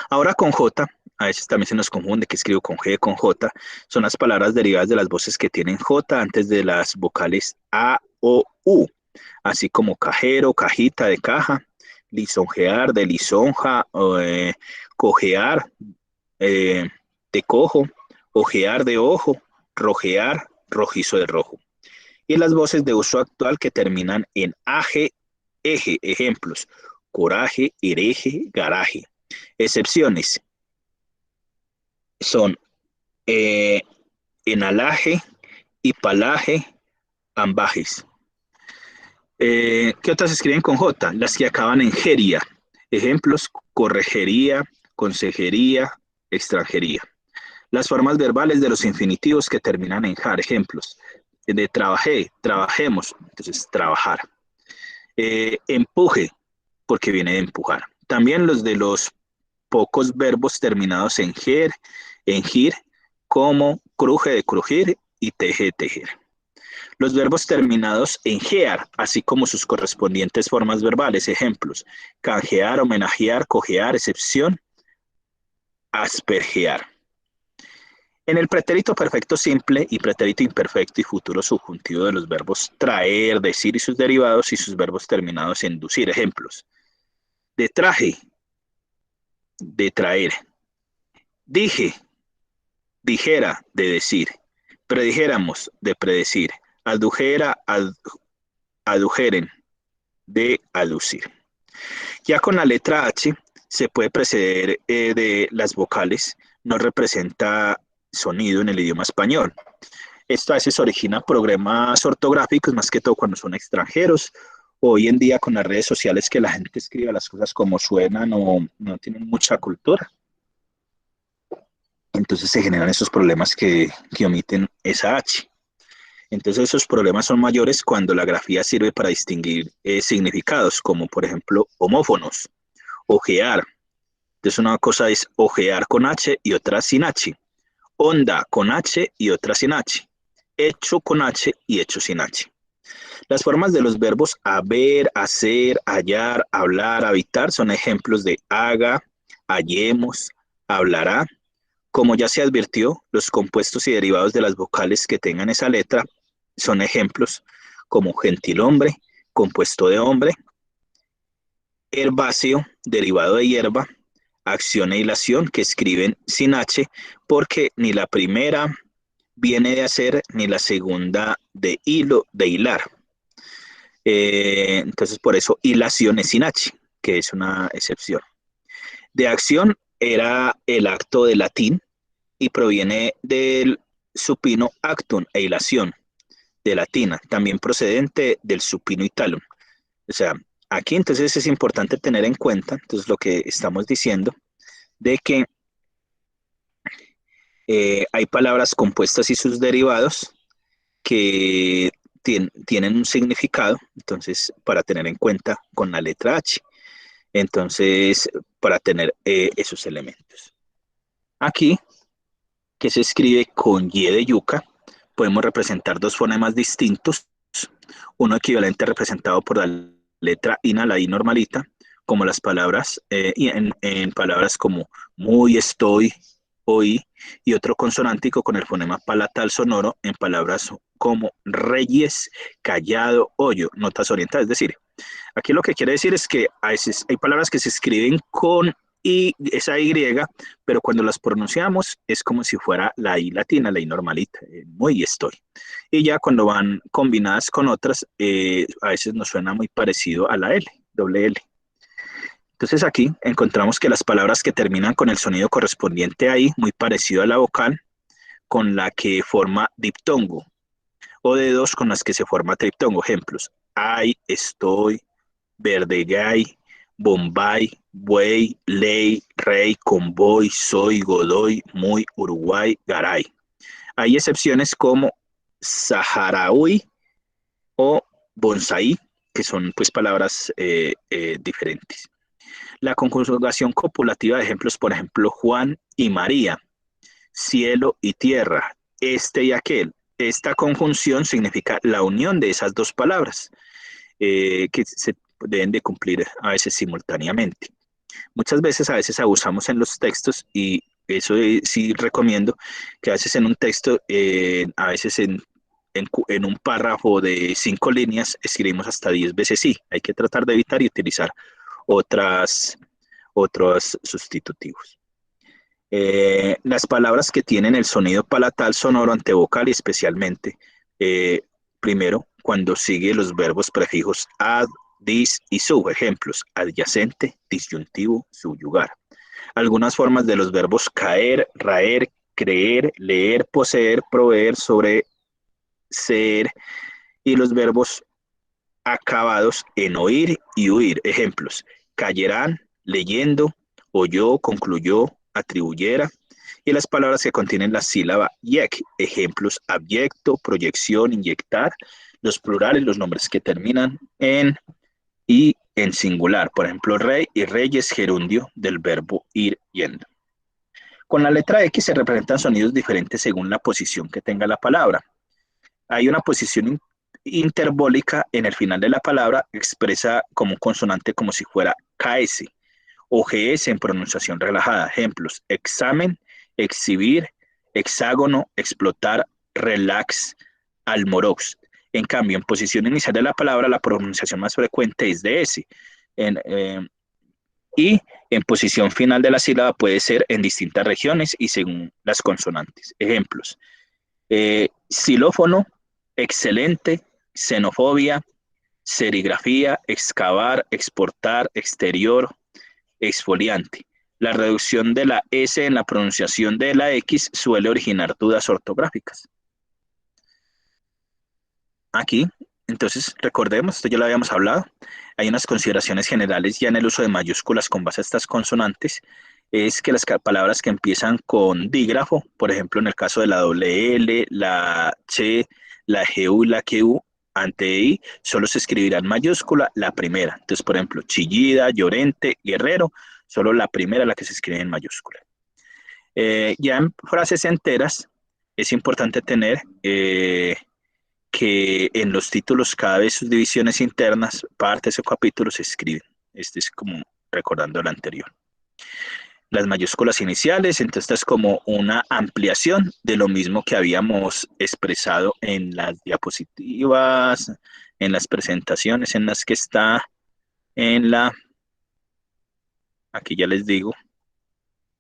A: Ahora con J, a veces también se nos confunde que escribo con G, con J, son las palabras derivadas de las voces que tienen J antes de las vocales A o U, así como cajero, cajita de caja, lisonjear de lisonja, cojear de cojo, ojear de ojo, rojear, rojizo de rojo. Y las voces de uso actual que terminan en aje, eje, ejemplos, coraje, hereje, garaje. Excepciones son enalaje, hipalaje, ambajes. ¿Qué otras se escriben con J? Las que acaban en geria. Ejemplos, corregería, consejería, extranjería. Las formas verbales de los infinitivos que terminan en jar. Ejemplos, de trabajé, trabajemos, entonces trabajar. Empuje, porque viene de empujar. También los de los pocos verbos terminados en ger, en gir, como cruje de crujir y teje de tejer. Los verbos terminados en gear, así como sus correspondientes formas verbales, ejemplos, canjear, homenajear, cojear, excepción, aspergear. En el pretérito perfecto simple y pretérito imperfecto y futuro subjuntivo de los verbos traer, decir y sus derivados y sus verbos terminados en inducir, ejemplos, de traje, de traer, dije, dijera, de decir, predijéramos, de predecir, adujera, adujeren, de aducir. Ya con la letra H se puede preceder de las vocales, no representa sonido en el idioma español. Esto a veces origina problemas ortográficos, más que todo cuando son extranjeros. Hoy en día con las redes sociales que la gente escribe las cosas como suenan o no tienen mucha cultura. Entonces se generan esos problemas que omiten esa H. Entonces esos problemas son mayores cuando la grafía sirve para distinguir significados, como por ejemplo homófonos, ojear. Entonces una cosa es ojear con H y otra sin H. Onda con H y otra sin H. Hecho con H y hecho sin H. Las formas de los verbos haber, hacer, hallar, hablar, habitar son ejemplos de haga, hallemos, hablará. Como ya se advirtió, los compuestos y derivados de las vocales que tengan esa letra son ejemplos como gentilhombre, compuesto de hombre, herbáceo, derivado de hierba, acción e hilación, que escriben sin H, porque ni la primera viene de hacer, ni la segunda de hilo, de hilar. Entonces, por eso, hilación es sin H, que es una excepción. De acción era el acto de latín y proviene del supino actum e hilación, de latina, también procedente del supino italum. O sea, aquí entonces es importante tener en cuenta, entonces lo que estamos diciendo, de que hay palabras compuestas y sus derivados que tienen un significado, entonces para tener en cuenta con la letra H, entonces para tener esos elementos. Aquí, que se escribe con Y de yuca, podemos representar dos fonemas distintos, uno equivalente representado por la letra I, la I normalita, como las palabras, y en palabras como muy, estoy, oí, y otro consonántico con el fonema palatal sonoro en palabras como reyes, callado, hoyo, notas orientadas. Es decir, aquí lo que quiere decir es que a veces hay palabras que se escriben con esa Y, pero cuando las pronunciamos es como si fuera la I latina, la I normalita, muy estoy. Y ya cuando van combinadas con otras, a veces nos suena muy parecido a la L, doble L. Entonces aquí encontramos que las palabras que terminan con el sonido correspondiente a I, muy parecido a la vocal, con la que forma diptongo, o dedos con las que se forma triptongo. Ejemplos: ay, estoy, Verdegay, Bombay, Buey, Ley, Rey, Convoy, Soy, Godoy, Muy, Uruguay, Garay. Hay excepciones como saharaui o bonsai, que son pues palabras diferentes. La conjugación copulativa de ejemplos, por ejemplo, Juan y María, cielo y tierra, este y aquel. Esta conjunción significa la unión de esas dos palabras, que se deben de cumplir a veces simultáneamente. Muchas veces, a veces abusamos en los textos y eso sí recomiendo que a veces en un texto, a veces en un párrafo de 5 líneas, escribimos hasta 10 veces sí. Hay que tratar de evitar y utilizar otros sustitutivos. Las palabras que tienen el sonido palatal sonoro antevocal y especialmente, primero, cuando sigue los verbos prefijos ad, dis y sub. Ejemplos: adyacente, disyuntivo, subyugar. Algunas formas de los verbos caer, raer, creer, leer, poseer, proveer, sobre, ser, y los verbos acabados en oír y huir. Ejemplos: caerán, leyendo, oyó, concluyó, atribuyera. Y las palabras que contienen la sílaba yec. Ejemplos: abyecto, proyección, inyectar. Los plurales, los nombres que terminan en y en singular. Por ejemplo, rey y reyes, gerundio del verbo ir, yendo. Con la letra X se representan sonidos diferentes según la posición que tenga la palabra. Hay una posición interbólica en el final de la palabra, expresa como un consonante como si fuera KS o GS en pronunciación relajada. Ejemplos: examen, exhibir, hexágono, explotar, relax, almorox. En cambio, en posición inicial de la palabra, la pronunciación más frecuente es de S. Y en posición final de la sílaba puede ser en distintas regiones y según las consonantes. Ejemplos: xilófono, excelente, xenofobia, serigrafía, excavar, exportar, exterior, exfoliante. La reducción de la S en la pronunciación de la X suele originar dudas ortográficas. Aquí, entonces, recordemos, esto ya lo habíamos hablado, hay unas consideraciones generales ya en el uso de mayúsculas con base a estas consonantes, es que las palabras que empiezan con dígrafo, por ejemplo, en el caso de la doble L, la C, la GU y la QU, ante I, solo se escribirá en mayúscula la primera. Entonces, por ejemplo, chillida, llorente, guerrero, solo la primera la que se escribe en mayúscula. Ya en frases enteras, es importante tener que en los títulos cada vez sus divisiones internas, partes o capítulos se escriben. Este es como recordando lo anterior. Las mayúsculas iniciales, entonces esta es como una ampliación de lo mismo que habíamos expresado en las diapositivas, en las presentaciones en las que está en la, aquí ya les digo,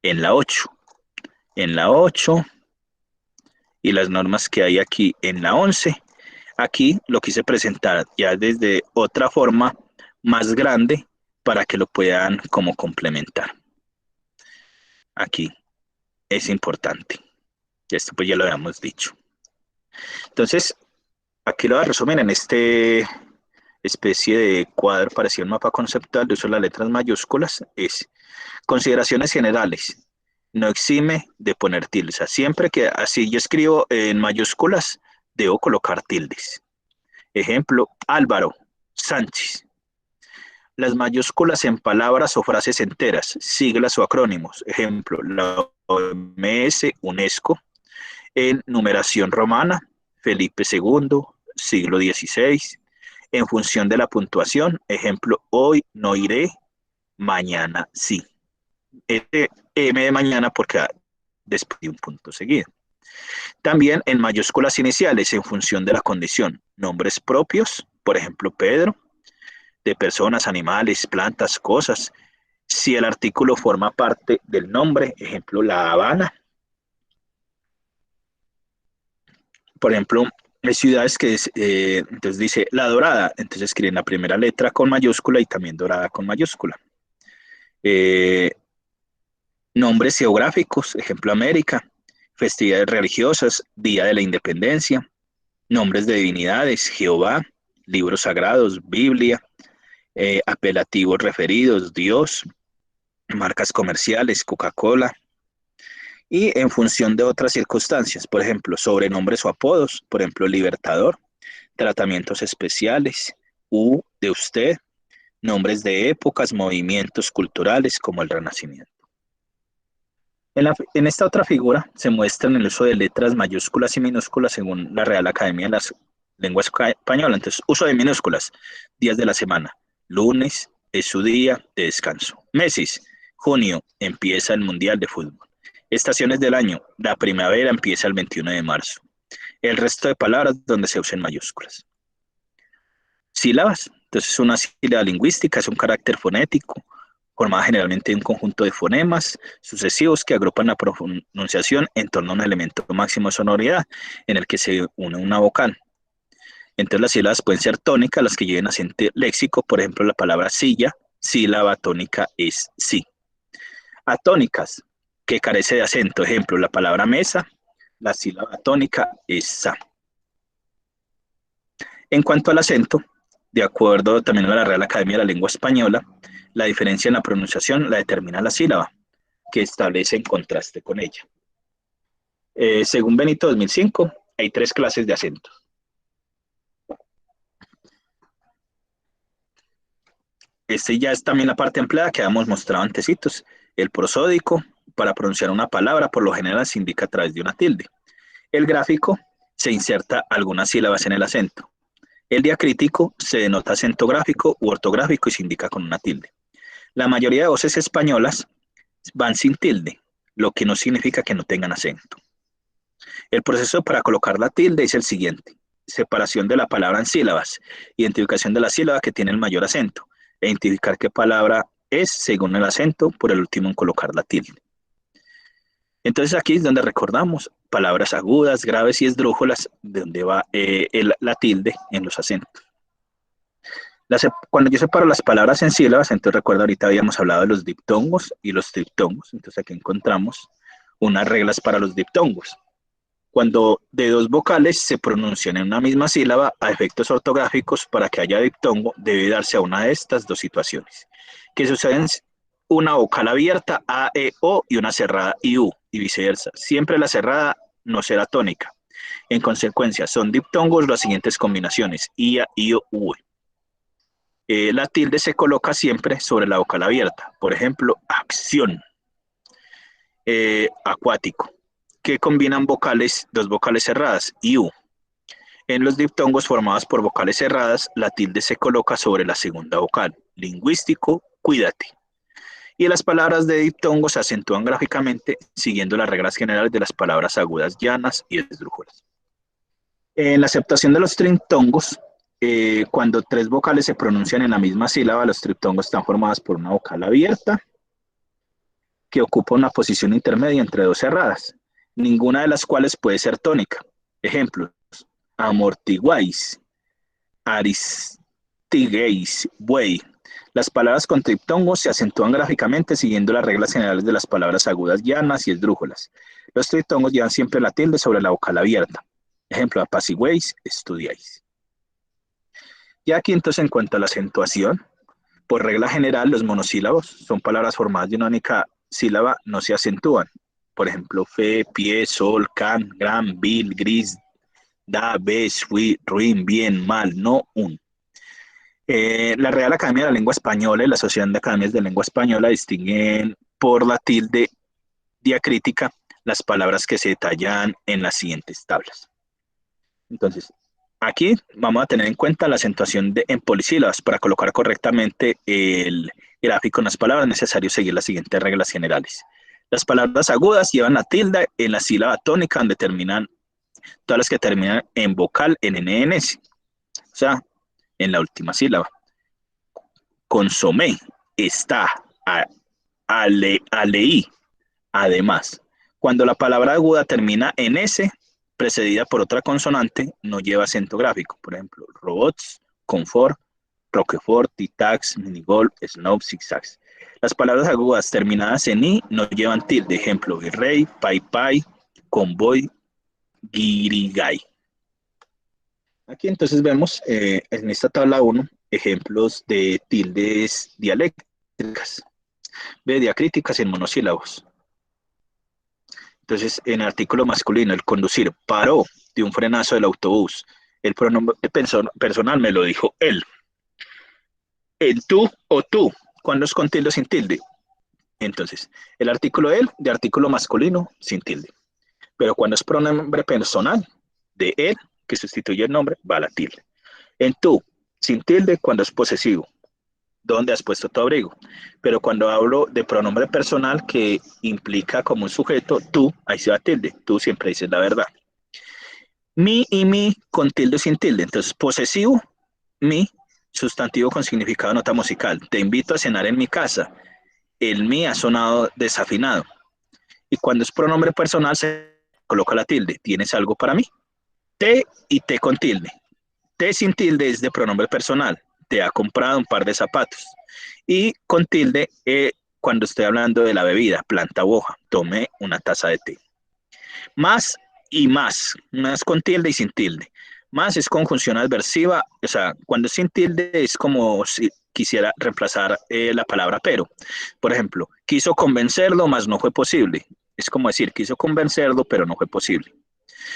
A: en la 8. En la 8 y las normas que hay aquí en la 11. Aquí lo quise presentar ya desde otra forma más grande para que lo puedan como complementar. Aquí es importante. Esto pues ya lo habíamos dicho. Entonces, aquí lo voy a resumir en este especie de cuadro parecido a un mapa conceptual de uso de las letras mayúsculas. Es consideraciones generales. No exime de poner tildes. O sea, siempre que así yo escribo en mayúsculas, debo colocar tildes. Ejemplo: Álvaro, Sánchez. Las mayúsculas en palabras o frases enteras, siglas o acrónimos. Ejemplo: la OMS, UNESCO. En numeración romana, Felipe II, siglo XVI. En función de la puntuación, ejemplo: hoy no iré, mañana sí. Este M de mañana porque después de un punto seguido. También en mayúsculas iniciales en función de la condición. Nombres propios, por ejemplo, Pedro, de personas, animales, plantas, cosas. Si el artículo forma parte del nombre, ejemplo, La Habana. Por ejemplo, hay ciudades que entonces dice La Dorada, entonces escriben la primera letra con mayúscula y también Dorada con mayúscula. Eh, Nombres geográficos, ejemplo, América. Festividades religiosas, Día de la Independencia. Nombres de divinidades, Jehová. Libros sagrados, Biblia. Apelativos referidos, Dios. Marcas comerciales, Coca-Cola. Y en función de otras circunstancias, por ejemplo, sobrenombres o apodos, por ejemplo, Libertador, tratamientos especiales, U de usted, nombres de épocas, movimientos culturales como el Renacimiento. En esta otra figura se muestra el uso de letras mayúsculas y minúsculas según la Real Academia de las Lenguas Españolas. Entonces, uso de minúsculas, días de la semana, lunes es su día de descanso. Meses, junio empieza el Mundial de Fútbol. Estaciones del año, la primavera empieza el 21 de marzo. El resto de palabras donde se usen mayúsculas. Sílabas, entonces una sílaba lingüística es un carácter fonético, formada generalmente de un conjunto de fonemas sucesivos que agrupan la pronunciación en torno a un elemento máximo de sonoridad en el que se une una vocal. Entonces las sílabas pueden ser tónicas, las que lleven acento léxico, por ejemplo la palabra silla, sílaba tónica es sí. Atónicas, que carece de acento, ejemplo la palabra mesa, la sílaba tónica es sa. En cuanto al acento, de acuerdo también a la Real Academia de la Lengua Española, la diferencia en la pronunciación la determina la sílaba, que establece en contraste con ella. Según Benito 2005, hay 3 clases de acentos. Este ya es también la parte empleada que habíamos mostrado antecitos. El prosódico, para pronunciar una palabra, por lo general se indica a través de una tilde. El gráfico, se inserta algunas sílabas en el acento. El diacrítico se denota acento gráfico u ortográfico y se indica con una tilde. La mayoría de voces españolas van sin tilde, lo que no significa que no tengan acento. El proceso para colocar la tilde es el siguiente: separación de la palabra en sílabas, identificación de la sílaba que tiene el mayor acento, e identificar qué palabra es según el acento, por el último en colocar la tilde. Entonces aquí es donde recordamos palabras agudas, graves y esdrújulas, de donde va la tilde en los acentos. Cuando yo separo las palabras en sílabas, entonces recuerda, ahorita habíamos hablado de los diptongos y los triptongos. Entonces aquí encontramos unas reglas para los diptongos. Cuando de 2 vocales se pronuncian en una misma sílaba, a efectos ortográficos, para que haya diptongo, debe darse a una de estas 2 situaciones, que suceden una vocal abierta, A, E, O, y una cerrada, I, U, y viceversa. Siempre la cerrada no será tónica. En consecuencia, son diptongos las siguientes combinaciones: I, A, I, O, U. La tilde se coloca siempre sobre la vocal abierta. Por ejemplo, acción, acuático, que combinan vocales, 2 vocales cerradas, I, U. En los diptongos formados por vocales cerradas, la tilde se coloca sobre la segunda vocal. Lingüístico, cuídate. Y las palabras de diptongo se acentúan gráficamente siguiendo las reglas generales de las palabras agudas, llanas y esdrújulas. En la aceptación de los triptongos, cuando 3 vocales se pronuncian en la misma sílaba, los triptongos están formados por una vocal abierta que ocupa una posición intermedia entre 2 cerradas, ninguna de las cuales puede ser tónica. Ejemplos: amortiguáis, aristiguéis, buey. Las palabras con triptongos se acentúan gráficamente siguiendo las reglas generales de las palabras agudas, llanas y esdrújulas. Los triptongos llevan siempre la tilde sobre la vocal abierta. Ejemplo: apaciguéis, estudiáis. Y aquí entonces, en cuanto a la acentuación, por regla general, los monosílabos son palabras formadas de una única sílaba, no se acentúan. Por ejemplo, fe, pie, sol, can, gran, vil, gris, da, ves, fui, ruin, bien, mal, no, un. La Real Academia de la Lengua Española y la Asociación de Academias de Lengua Española distinguen por la tilde diacrítica las palabras que se detallan en las siguientes tablas. Entonces, aquí vamos a tener en cuenta la acentuación en polisílabas para colocar correctamente el gráfico en las palabras, es necesario seguir las siguientes reglas generales. Las palabras agudas llevan la tilde en la sílaba tónica, donde terminan, todas las que terminan en vocal en NNS, o sea, en la última sílaba. Consomé, está, aleí, además. Cuando la palabra aguda termina en S, precedida por otra consonante, no lleva acento gráfico. Por ejemplo, robots, confort, roquefort, titax, minigolf, snob, zigzags. Las palabras agudas terminadas en I no llevan tilde. Ejemplo, virrey, pai pai, convoy, guirigay. Aquí entonces vemos en esta tabla 1 ejemplos de tildes dialécticas, diacríticas en monosílabos. Entonces, en el artículo masculino, el conducir paró de un frenazo del autobús. El pronombre personal me lo dijo él. El tú o tú, cuando es con tilde o sin tilde. Entonces, el artículo él, de artículo masculino, sin tilde. Pero cuando es pronombre personal, de él, que sustituye el nombre, va la tilde. En tú, sin tilde, cuando es posesivo. ¿Dónde has puesto tu abrigo? Pero cuando hablo de pronombre personal que implica como un sujeto, tú, ahí se va tilde. Tú siempre dices la verdad. Mi y mi con tilde o sin tilde. Entonces, posesivo, mi, sustantivo con significado de nota musical. Te invito a cenar en mi casa. El mi ha sonado desafinado. Y cuando es pronombre personal, se coloca la tilde. ¿Tienes algo para mí? Te y te con tilde. Te sin tilde es de pronombre personal. Te ha comprado un par de zapatos. Y con tilde, cuando estoy hablando de la bebida, planta o hoja, tomé una taza de té. Más y más con tilde y sin tilde. Más es conjunción adversiva, o sea, cuando es sin tilde es como si quisiera reemplazar la palabra pero. Por ejemplo, quiso convencerlo, mas no fue posible. Es como decir, quiso convencerlo, pero no fue posible.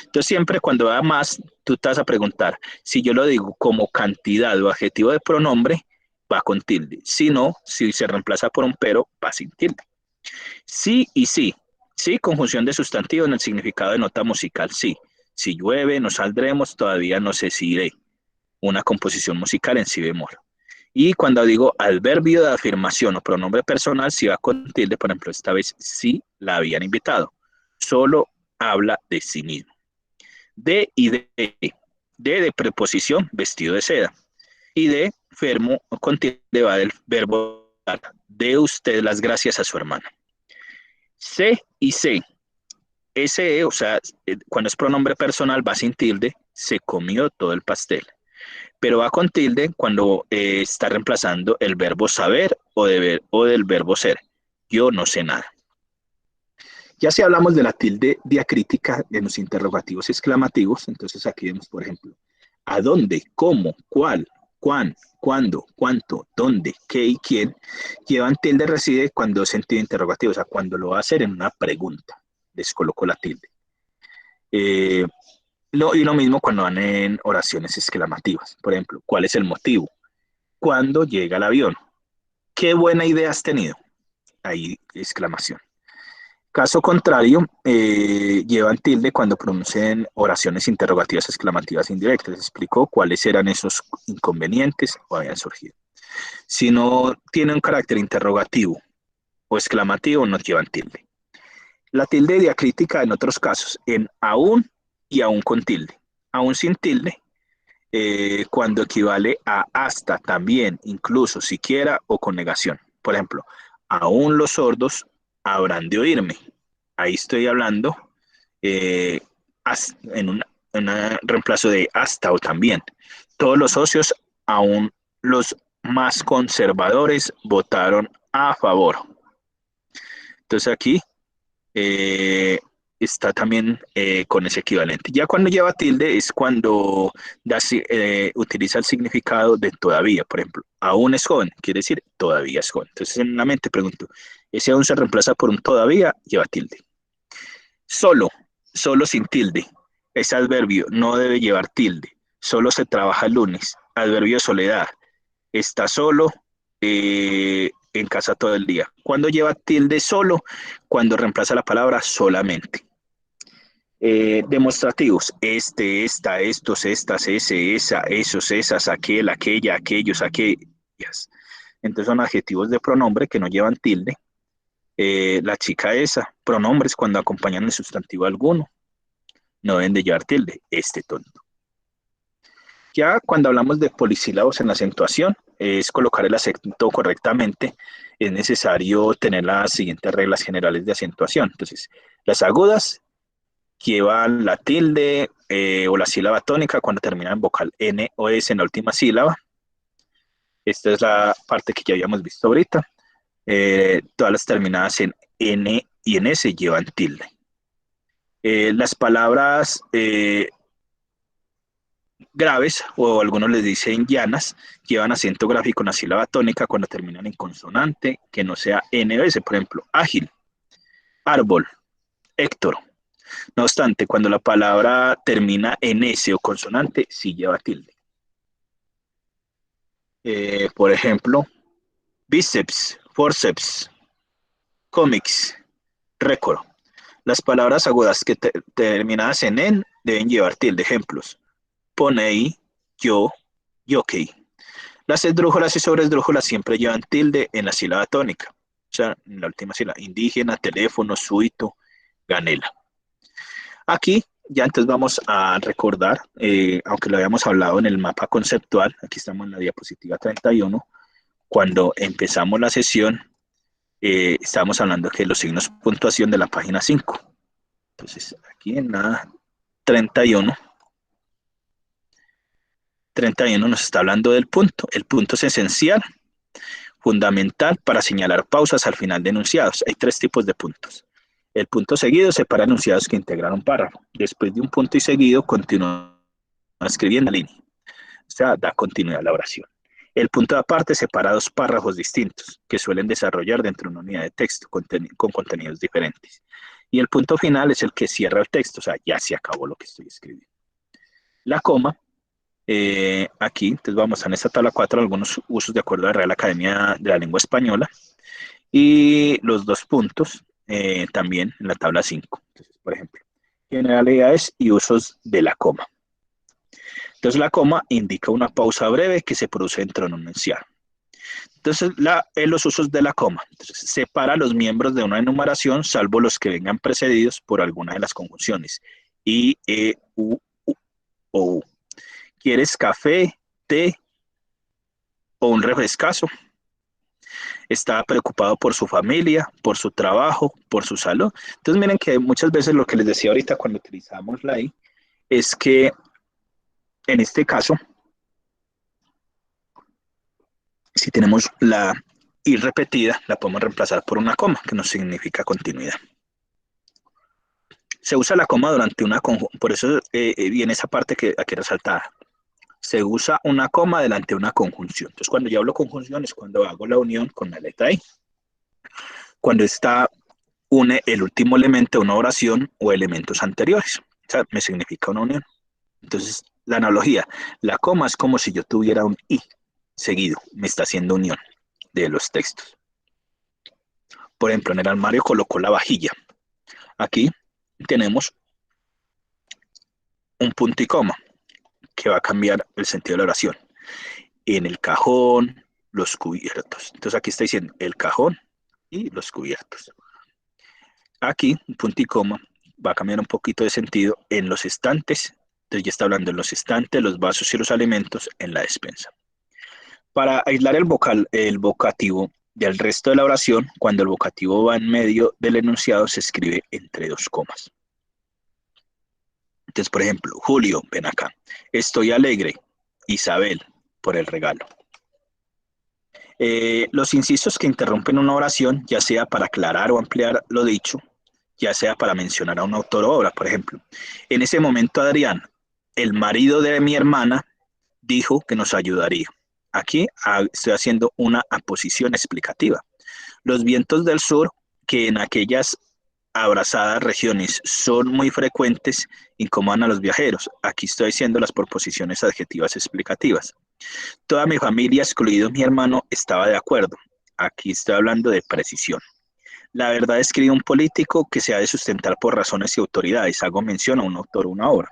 A: Entonces, siempre cuando va más, tú te vas a preguntar, si yo lo digo como cantidad o adjetivo de pronombre, va con tilde. Si no, si se reemplaza por un pero, va sin tilde. Sí y sí. Sí, conjunción de sustantivo en el significado de nota musical, sí. Si llueve, no saldremos, todavía no sé si iré. Una composición musical en si bemol. Y cuando digo adverbio de afirmación o pronombre personal, si va con tilde, por ejemplo, esta vez sí la habían invitado. Solo habla de sí mismo. De y de. De preposición, vestido de seda. Y de fermo con tilde va del verbo dar. De usted las gracias a su hermana. C y C. Ese, o sea, cuando es pronombre personal va sin tilde, se comió todo el pastel. Pero va con tilde cuando está reemplazando el verbo saber o del verbo ser. Yo no sé nada. Ya si hablamos de la tilde diacrítica en los interrogativos exclamativos, entonces aquí vemos, por ejemplo, ¿a dónde? ¿Cómo? ¿Cuál? ¿Cuán? ¿Cuándo? ¿Cuánto? ¿Dónde? ¿Qué y quién? Llevan tilde reside cuando es sentido interrogativo, o sea, cuando lo va a hacer en una pregunta. Les coloco la tilde. Y lo mismo cuando van en oraciones exclamativas. Por ejemplo, ¿cuál es el motivo? ¿Cuándo llega el avión? ¿Qué buena idea has tenido? Ahí, exclamación. Caso contrario, llevan tilde cuando pronuncian oraciones interrogativas exclamativas indirectas. Explicó cuáles eran esos inconvenientes o habían surgido. Si no tiene un carácter interrogativo o exclamativo, no llevan tilde. La tilde diacrítica en otros casos, en aún y aún con tilde. Aún sin tilde, cuando equivale a hasta, también, incluso, siquiera o con negación. Por ejemplo, aún los sordos habrán de oírme. Ahí estoy hablando en un reemplazo de hasta o también. Todos los socios, aún los más conservadores, votaron a favor. Entonces aquí está también con ese equivalente. Ya cuando lleva tilde es cuando utiliza el significado de todavía. Por ejemplo, aún es joven, quiere decir todavía es joven. Entonces en la mente pregunto, ¿ese aún se reemplaza por un todavía? Lleva tilde. Solo sin tilde. Ese adverbio no debe llevar tilde. Solo se trabaja el lunes. Adverbio de soledad. Está solo en casa todo el día. ¿Cuándo lleva tilde solo? Cuando reemplaza la palabra solamente. Demostrativos. Este, esta, estos, estas, ese, esa, esos, esas, aquel, aquella, aquellos, aquellas. Entonces son adjetivos de pronombre que no llevan tilde. La chica esa, pronombres cuando acompañan el sustantivo alguno, no deben de llevar tilde, este tonto. Ya cuando hablamos de polisílabos en la acentuación, es colocar el acento correctamente, es necesario tener las siguientes reglas generales de acentuación. Entonces, las agudas llevan la tilde o la sílaba tónica cuando terminan en vocal N o S en la última sílaba. Esta es la parte que ya habíamos visto ahorita. Todas las terminadas en N y en S llevan tilde. Las palabras graves, o algunos les dicen llanas, llevan acento gráfico en la sílaba tónica cuando terminan en consonante, que no sea N o S. Por ejemplo, ágil, árbol, Héctor. No obstante, cuando la palabra termina en S o consonante, sí lleva tilde. Por ejemplo, bíceps, forceps, cómics, récord. Las palabras agudas que terminadas en deben llevar tilde. Ejemplos: poney, yo, jockey. Las esdrújulas y sobresdrújulas siempre llevan tilde en la sílaba tónica. O sea, en la última sílaba: indígena, teléfono, súito, ganela. Aquí ya entonces vamos a recordar, aunque lo habíamos hablado en el mapa conceptual, aquí estamos en la diapositiva 31, cuando empezamos la sesión, estábamos hablando que los signos de puntuación de la página 5. Entonces, aquí en la 31 nos está hablando del punto. El punto es esencial, fundamental para señalar pausas al final de enunciados. Hay 3 tipos de puntos. El punto seguido separa enunciados que integran un párrafo. Después de un punto y seguido, continúa escribiendo la línea. O sea, da continuidad a la oración. El punto de aparte separa 2 párrafos distintos que suelen desarrollar dentro de una unidad de texto con contenidos diferentes. Y el punto final es el que cierra el texto, o sea, ya se acabó lo que estoy escribiendo. La coma, aquí, entonces vamos a en esta tabla 4 algunos usos de acuerdo a la Real Academia de la Lengua Española, y los 2 puntos también en la tabla 5. Entonces, por ejemplo, generalidades y usos de la coma. Entonces la coma indica una pausa breve que se produce dentro de un enunciado. Entonces los usos de la coma. Entonces, separa a los miembros de una enumeración salvo los que vengan precedidos por alguna de las conjunciones I, E, U, o U. ¿Quieres café, té o un refrescazo? Está preocupado por su familia, por su trabajo, por su salud. Entonces miren que muchas veces lo que les decía ahorita cuando utilizamos la I es que en este caso, si tenemos la I repetida, la podemos reemplazar por una coma, que no significa continuidad. Se usa la coma durante una conjunción, por eso viene esa parte que aquí resaltada. Se usa una coma delante de una conjunción. Entonces, cuando yo hablo conjunción es cuando hago la unión con la letra I. Cuando esta une el último elemento de una oración o elementos anteriores. O sea, me significa una unión. Entonces, la analogía, la coma es como si yo tuviera un I seguido, me está haciendo unión de los textos. Por ejemplo, en el armario colocó la vajilla. Aquí tenemos un punto y coma que va a cambiar el sentido de la oración. En el cajón, los cubiertos. Entonces aquí está diciendo el cajón y los cubiertos. Aquí, un punto y coma, va a cambiar un poquito de sentido en los estantes. Entonces ya está hablando en los estantes, los vasos y los alimentos en la despensa. Para aislar el vocativo del resto de la oración, cuando el vocativo va en medio del enunciado, se escribe entre 2 comas. Entonces, por ejemplo, Julio, ven acá. Estoy alegre. Isabel, por el regalo. Los incisos que interrumpen una oración, ya sea para aclarar o ampliar lo dicho, ya sea para mencionar a un autor o obra. Por ejemplo, en ese momento Adrián, el marido de mi hermana, dijo que nos ayudaría. Aquí estoy haciendo una aposición explicativa. Los vientos del sur, que en aquellas abrazadas regiones son muy frecuentes, incomodan a los viajeros. Aquí estoy haciendo las proposiciones adjetivas explicativas. Toda mi familia, excluido mi hermano, estaba de acuerdo. Aquí estoy hablando de precisión. La verdad escribe un político que se ha de sustentar por razones y autoridades. Hago mención a un autor o una obra.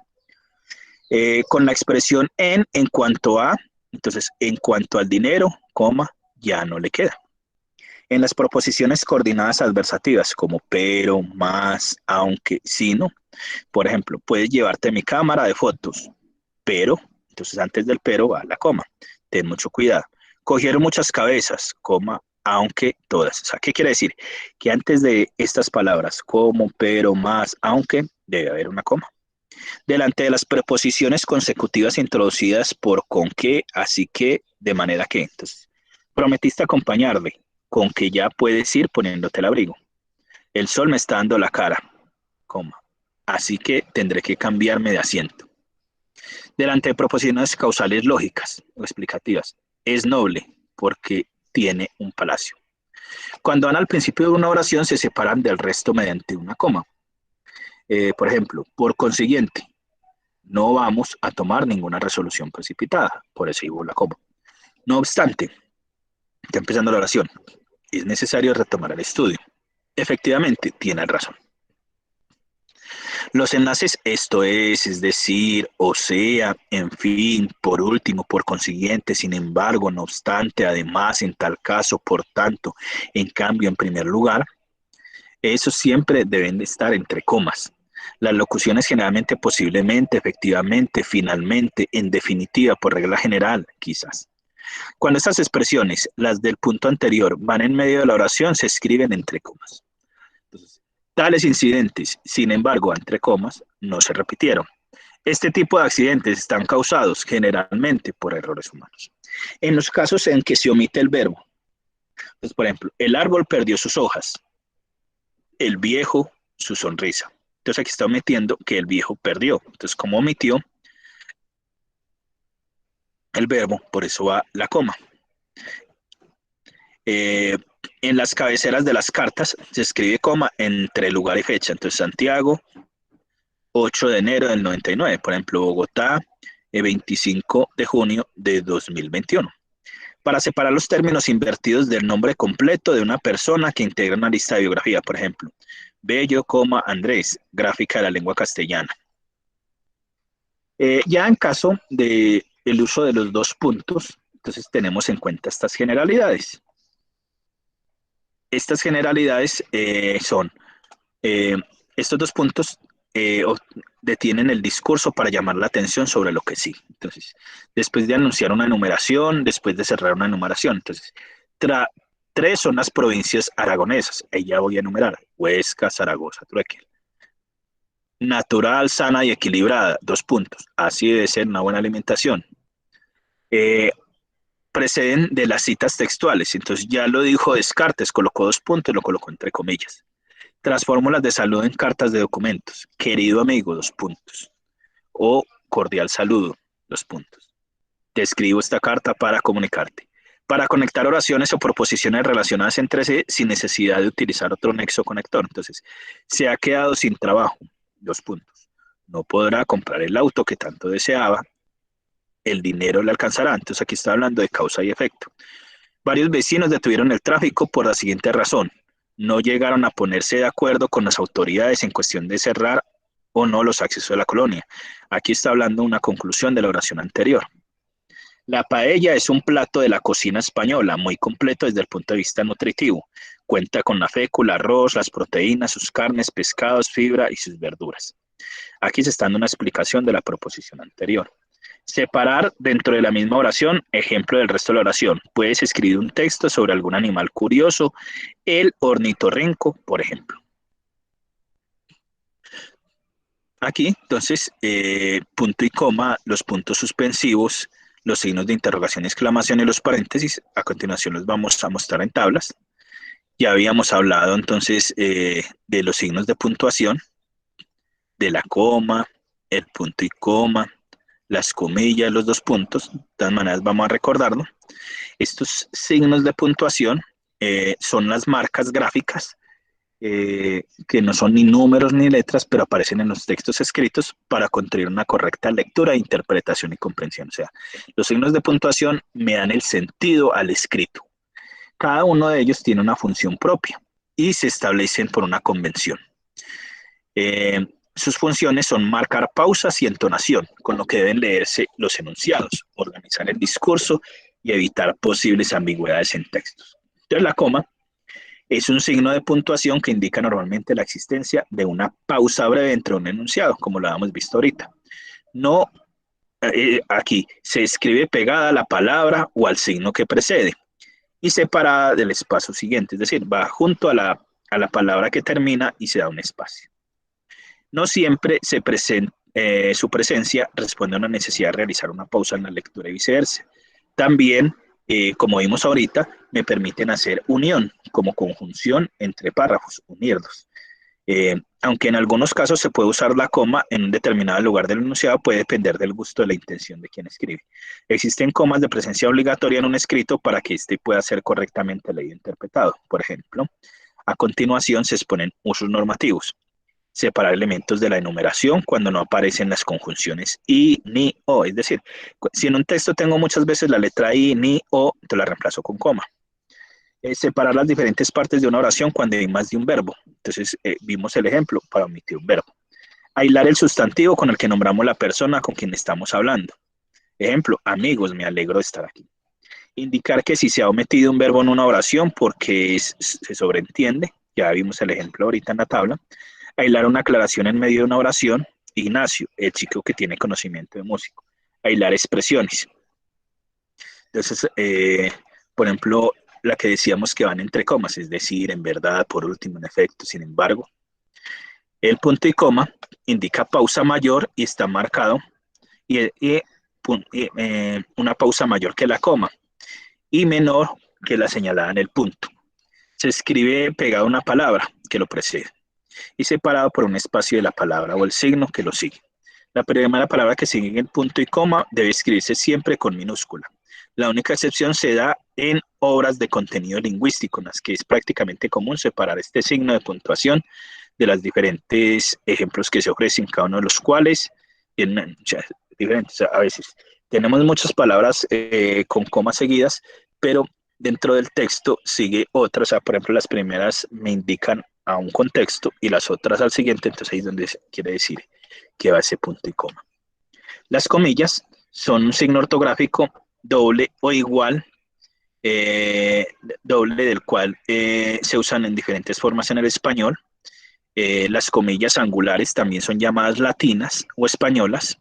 A: Con la expresión en cuanto a, entonces, en cuanto al dinero, coma, ya no le queda. En las proposiciones coordinadas adversativas, como pero, más, aunque, si, no. Por ejemplo, puedes llevarte mi cámara de fotos, pero, entonces antes del pero va la coma. Ten mucho cuidado. Cogieron muchas cabezas, coma, aunque todas. O sea, ¿qué quiere decir? Que antes de estas palabras, como, pero, más, aunque, debe haber una coma. Delante de las preposiciones consecutivas introducidas por con que, así que, de manera que. Entonces, prometiste acompañarle, con que ya puedes ir poniéndote el abrigo. El sol me está dando la cara, coma. Así que tendré que cambiarme de asiento. Delante de proposiciones causales lógicas o explicativas. Es noble porque tiene un palacio. Cuando van al principio de una oración se separan del resto mediante una coma. Por ejemplo, por consiguiente, no vamos a tomar ninguna resolución precipitada. Por eso hubo la coma. No obstante, está empezando la oración. Es necesario retomar el estudio. Efectivamente, tiene razón. Los enlaces esto es decir, o sea, en fin, por último, por consiguiente, sin embargo, no obstante, además, en tal caso, por tanto, en cambio, en primer lugar, esos siempre deben de estar entre comas. Las locuciones generalmente, posiblemente, efectivamente, finalmente, en definitiva, por regla general, quizás. Cuando estas expresiones, las del punto anterior, van en medio de la oración, se escriben entre comas. Entonces, tales incidentes, sin embargo, entre comas, no se repitieron. Este tipo de accidentes están causados generalmente por errores humanos. En los casos en que se omite el verbo, pues, por ejemplo, el árbol perdió sus hojas, el viejo su sonrisa. Entonces aquí está omitiendo que el viejo perdió. Entonces, como omitió el verbo, por eso va la coma. En las cabeceras de las cartas se escribe coma entre lugar y fecha. Entonces, Santiago, 8 de enero del 99. Por ejemplo, Bogotá, 25 de junio de 2021. Para separar los términos invertidos del nombre completo de una persona que integra una lista de biografía. Por ejemplo, Bello, Andrés, gráfica de la lengua castellana. Ya en caso del uso de los dos puntos, entonces tenemos en cuenta estas generalidades. Estas generalidades son, estos dos puntos detienen el discurso para llamar la atención sobre lo que sí. Entonces, después de anunciar una enumeración, después de cerrar una enumeración, entonces, tres son las provincias aragonesas, ahí ya voy a enumerar, Huesca, Zaragoza, Trueque. Natural, sana y equilibrada, 2 puntos, así debe ser una buena alimentación. Preceden de las citas textuales, entonces ya lo dijo Descartes, colocó 2 puntos, lo colocó entre comillas. Tras fórmulas de salud en cartas de documentos, querido amigo, 2 puntos, o cordial saludo, 2 puntos. Te escribo esta carta para comunicarte. Para conectar oraciones o proposiciones relacionadas entre sí sin necesidad de utilizar otro nexo conector. Entonces, se ha quedado sin trabajo, 2 puntos. No podrá comprar el auto que tanto deseaba, el dinero le alcanzará. Entonces aquí está hablando de causa y efecto. Varios vecinos detuvieron el tráfico por la siguiente razón. No llegaron a ponerse de acuerdo con las autoridades en cuestión de cerrar o no los accesos a la colonia. Aquí está hablando una conclusión de la oración anterior. La paella es un plato de la cocina española, muy completo desde el punto de vista nutritivo. Cuenta con la fécula, arroz, las proteínas, sus carnes, pescados, fibra y sus verduras. Aquí se está dando una explicación de la proposición anterior. Separar dentro de la misma oración, ejemplo del resto de la oración. Puedes escribir un texto sobre algún animal curioso, el ornitorrinco, por ejemplo. Aquí, entonces, punto y coma, los puntos suspensivos, los signos de interrogación y exclamación y los paréntesis. A continuación los vamos a mostrar en tablas. Ya habíamos hablado entonces de los signos de puntuación, de la coma, el punto y coma, las comillas, los 2 puntos. De todas maneras vamos a recordarlo. Estos signos de puntuación son las marcas gráficas que no son ni números ni letras, pero aparecen en los textos escritos para construir una correcta lectura, interpretación y comprensión. O sea, los signos de puntuación me dan el sentido al escrito. Cada uno de ellos tiene una función propia y se establecen por una convención. Sus funciones son marcar pausas y entonación, con lo que deben leerse los enunciados, organizar el discurso y evitar posibles ambigüedades en textos. Entonces la coma es un signo de puntuación que indica normalmente la existencia de una pausa breve entre un enunciado, como lo hemos visto ahorita. No, aquí se escribe pegada a la palabra o al signo que precede y separada del espacio siguiente, es decir, va junto a la palabra que termina y se da un espacio. No siempre su presencia responde a una necesidad de realizar una pausa en la lectura y viceversa. También, como vimos ahorita, me permiten hacer unión como conjunción entre párrafos, unirlos. Aunque en algunos casos se puede usar la coma en un determinado lugar del enunciado, puede depender del gusto de la intención de quien escribe. Existen comas de presencia obligatoria en un escrito para que éste pueda ser correctamente leído e interpretado. Por ejemplo, a continuación se exponen usos normativos. Separar elementos de la enumeración cuando no aparecen las conjunciones y, ni, o. Es decir, si en un texto tengo muchas veces la letra i, ni, o, entonces la reemplazo con coma. Separar las diferentes partes de una oración cuando hay más de un verbo. Entonces, vimos el ejemplo para omitir un verbo. Aislar el sustantivo con el que nombramos la persona con quien estamos hablando. Ejemplo, amigos, me alegro de estar aquí. Indicar que si se ha omitido un verbo en una oración porque se sobreentiende, ya vimos el ejemplo ahorita en la tabla. Aislar una aclaración en medio de una oración. Ignacio, el chico que tiene conocimiento de música. Aislar expresiones. Entonces, por ejemplo, la que decíamos que van entre comas, es decir, en verdad, por último, en efecto, sin embargo. El punto y coma indica pausa mayor y está marcado una pausa mayor que la coma y menor que la señalada en el punto. Se escribe pegado a una palabra que lo precede y separado por un espacio de la palabra o el signo que lo sigue. La primera palabra que sigue en el punto y coma debe escribirse siempre con minúscula. La única excepción se da en obras de contenido lingüístico, en las que es prácticamente común separar este signo de puntuación de los diferentes ejemplos que se ofrecen, cada uno de los cuales tienen diferentes. A veces tenemos muchas palabras con comas seguidas, pero dentro del texto sigue otras. O sea, por ejemplo, las primeras me indican a un contexto y las otras al siguiente, entonces ahí es donde quiere decir que va ese punto y coma. Las comillas son un signo ortográfico doble o igual, doble del cual se usan en diferentes formas en el español. Las comillas angulares también son llamadas latinas o españolas,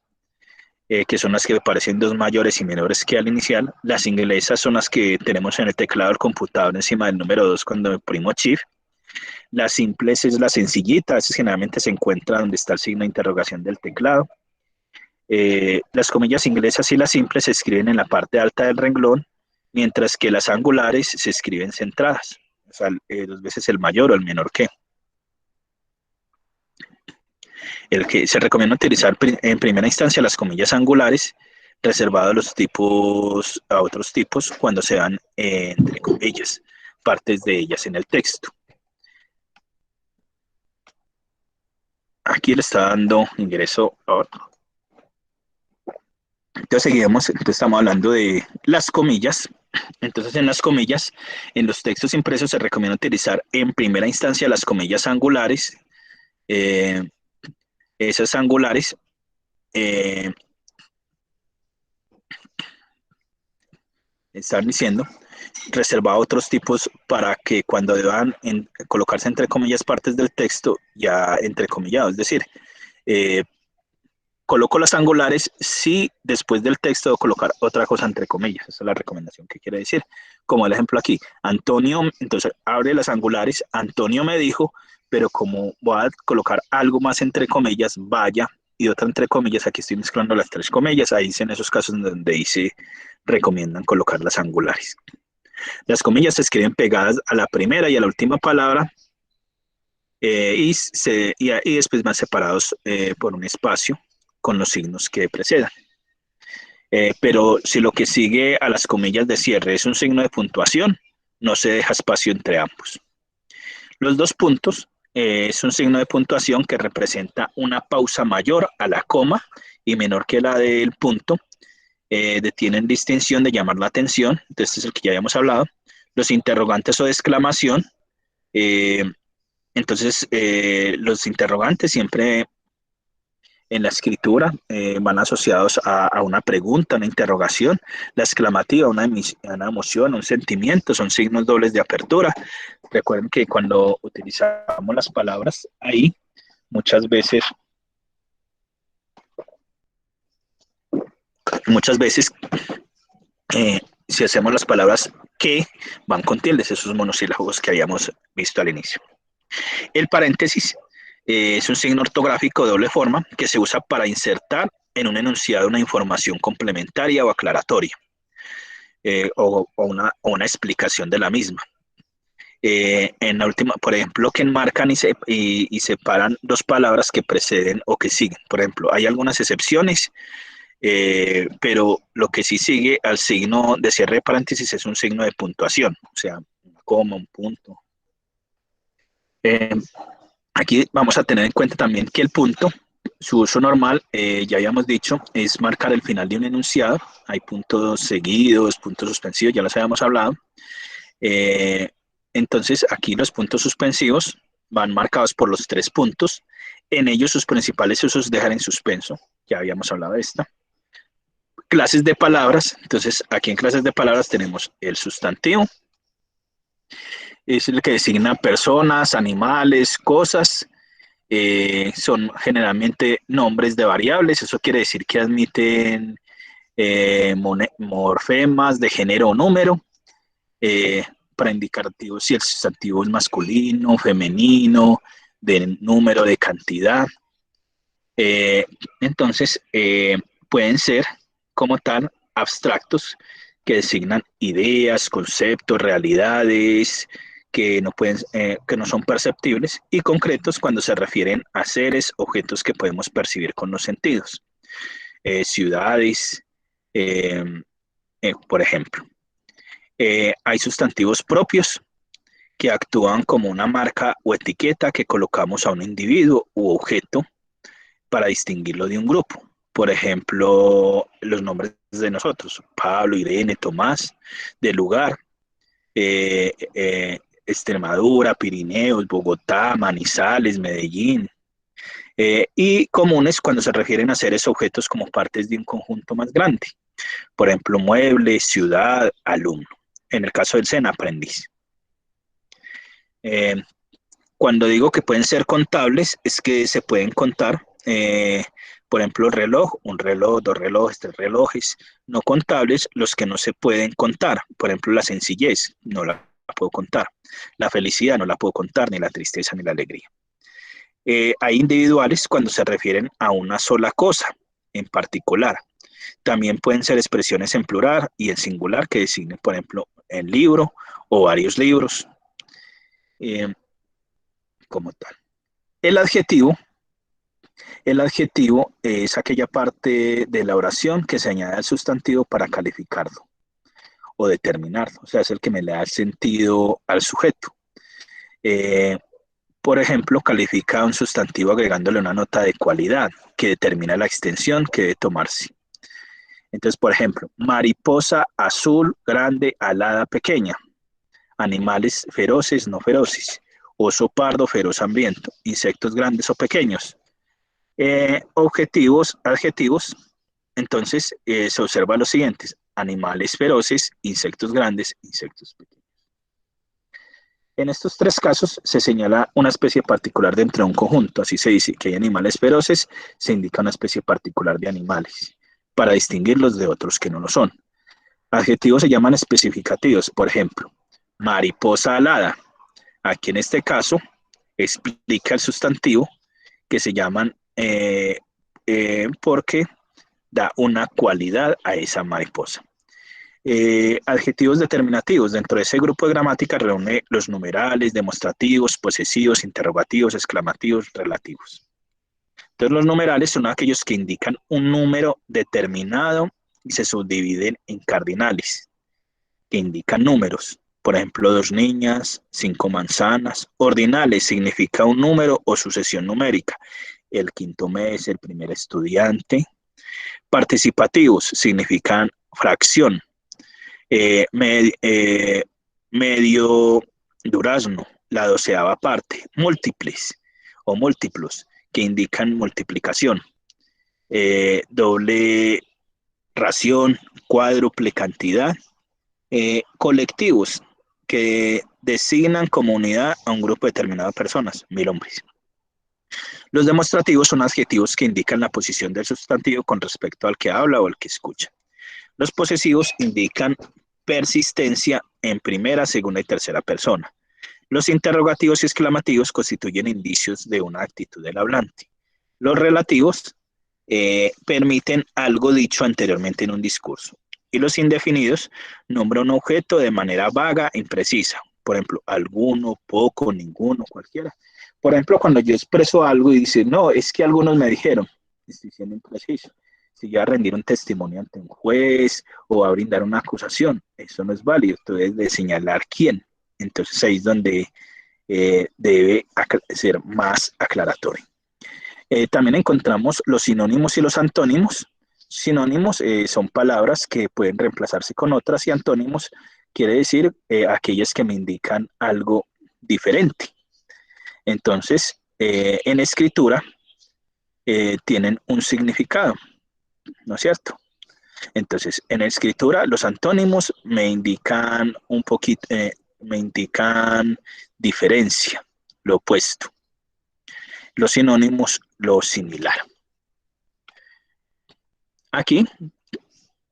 A: que son las que aparecen dos mayores y menores que al inicial. Las inglesas son las que tenemos en el teclado del computador encima del número 2 cuando imprimo shift. Las simples es la sencillita, eso generalmente se encuentra donde está el signo de interrogación del teclado. Las comillas inglesas y las simples se escriben en la parte alta del renglón, mientras que las angulares se escriben centradas, o sea, dos veces el mayor o el menor que. El que se recomienda utilizar en primera instancia las comillas angulares, reservado a otros tipos cuando se dan entre comillas, partes de ellas en el texto. Aquí le está dando ingreso a otro. Entonces seguimos, entonces estamos hablando de las comillas. Entonces en las comillas, en los textos impresos se recomienda utilizar en primera instancia las comillas angulares. Esas angulares están diciendo, reservado a otros tipos para que cuando deban colocarse entre comillas partes del texto, ya entrecomillado, es decir, coloco las angulares si después del texto debo colocar otra cosa entre comillas. Esa es la recomendación que quiere decir. Como el ejemplo aquí, Antonio, entonces abre las angulares, Antonio me dijo, pero como voy a colocar algo más entre comillas, vaya, y otra entre comillas, aquí estoy mezclando las tres comillas, ahí es en esos casos donde dice, recomiendan colocar las angulares. Las comillas se escriben pegadas a la primera y a la última palabra, y después van separados por un espacio con los signos que precedan. Pero si lo que sigue a las comillas de cierre es un signo de puntuación, no se deja espacio entre ambos. Los dos puntos es un signo de puntuación que representa una pausa mayor a la coma y menor que la del punto. Tienen distinción de llamar la atención, este es el que ya habíamos hablado. Los interrogantes o de exclamación, entonces los interrogantes siempre En la escritura van asociados a una pregunta, una interrogación. La exclamativa, una emoción, un sentimiento, son signos dobles de apertura. Recuerden que cuando utilizamos las palabras ahí, muchas veces, si hacemos las palabras que van con tildes, esos monosílabos que habíamos visto al inicio. El paréntesis es un signo ortográfico de doble forma que se usa para insertar en un enunciado una información complementaria o aclaratoria, o una explicación de la misma. En la última, por ejemplo, que enmarcan y separan dos palabras que preceden o que siguen. Por ejemplo, hay algunas excepciones, pero lo que sí sigue al signo de cierre de paréntesis es un signo de puntuación, o sea, una coma, un punto. Aquí vamos a tener en cuenta también que el punto, su uso normal, ya habíamos dicho, es marcar el final de un enunciado. Hay puntos seguidos, puntos suspensivos, ya los habíamos hablado. Entonces, aquí los puntos suspensivos van marcados por los 3 puntos. En ellos sus principales usos dejan en suspenso. Ya habíamos hablado de esta. Clases de palabras. Entonces, aquí en clases de palabras tenemos el sustantivo. Es el que designa personas, animales, cosas. Son generalmente nombres de variables. Eso quiere decir que admiten morfemas de género o número. Para indicar si el sustantivo es masculino, femenino, de número, de cantidad. Entonces, pueden ser como tal abstractos que designan ideas, conceptos, realidades que no son perceptibles, y concretos cuando se refieren a seres, objetos que podemos percibir con los sentidos. Ciudades, por ejemplo. Hay sustantivos propios que actúan como una marca o etiqueta que colocamos a un individuo u objeto para distinguirlo de un grupo. Por ejemplo, los nombres de nosotros: Pablo, Irene, Tomás, de lugar, Extremadura, Pirineos, Bogotá, Manizales, Medellín. Y comunes cuando se refieren a seres objetos como partes de un conjunto más grande. Por ejemplo, mueble, ciudad, alumno. En el caso del SENA, aprendiz. Cuando digo que pueden ser contables, es que se pueden contar, por ejemplo, reloj, un reloj, 2 relojes, 3 relojes. No contables, los que no se pueden contar. Por ejemplo, la sencillez, no la puedo contar. La felicidad no la puedo contar, ni la tristeza ni la alegría. Hay individuales cuando se refieren a una sola cosa en particular. También pueden ser expresiones en plural y en singular que designen, por ejemplo, el libro o varios libros, como tal. El adjetivo es aquella parte de la oración que se añade al sustantivo para calificarlo o determinarlo. O sea, es el que me le da el sentido al sujeto. Por ejemplo, califica un sustantivo agregándole una nota de cualidad que determina la extensión que debe tomarse. Entonces, por ejemplo, mariposa azul, grande, alada, pequeña. Animales feroces, no feroces. Oso pardo, feroz, hambriento. Insectos grandes o pequeños. Adjetivos. Entonces, se observa los siguientes: animales feroces, insectos grandes, insectos pequeños. En estos 3 casos se señala una especie particular dentro de un conjunto. Así se dice que hay animales feroces, se indica una especie particular de animales, para distinguirlos de otros que no lo son. Adjetivos se llaman especificativos. Por ejemplo, mariposa alada. Aquí en este caso explica el sustantivo que se llaman porque da una cualidad a esa mariposa. Adjetivos determinativos. Dentro de ese grupo de gramática reúne los numerales, demostrativos, posesivos, interrogativos, exclamativos, relativos. Entonces, los numerales son aquellos que indican un número determinado y se subdividen en cardinales, que indican números. Por ejemplo, 2 niñas, 5 manzanas. Ordinales significa un número o sucesión numérica. El quinto mes, el primer estudiante. Participativos significan fracción. Medio durazno, la 12ª parte. Múltiples o múltiplos, que indican multiplicación. doble ración, cuádruple cantidad, colectivos que designan como unidad a un grupo determinado de personas, 1000 hombres. Los demostrativos son adjetivos que indican la posición del sustantivo con respecto al que habla o al que escucha. Los posesivos indican persistencia en primera, segunda y tercera persona. Los interrogativos y exclamativos constituyen indicios de una actitud del hablante. Los relativos permiten algo dicho anteriormente en un discurso. Y los indefinidos nombran un objeto de manera vaga e imprecisa. Por ejemplo, alguno, poco, ninguno, cualquiera. Por ejemplo, cuando yo expreso algo y dice, no, es que algunos me dijeron, estoy siendo impreciso. Si yo voy a rendir un testimonio ante un juez o a brindar una acusación, eso no es válido. Tú debes de señalar quién. Entonces ahí es donde debe ser más aclaratorio. También encontramos los sinónimos y los antónimos. Sinónimos son palabras que pueden reemplazarse con otras y antónimos quiere decir aquellas que me indican algo diferente. Entonces, en escritura tienen un significado, ¿no es cierto? Entonces, en escritura los antónimos me indican un poquito, me indican diferencia, lo opuesto. Los sinónimos, lo similar. Aquí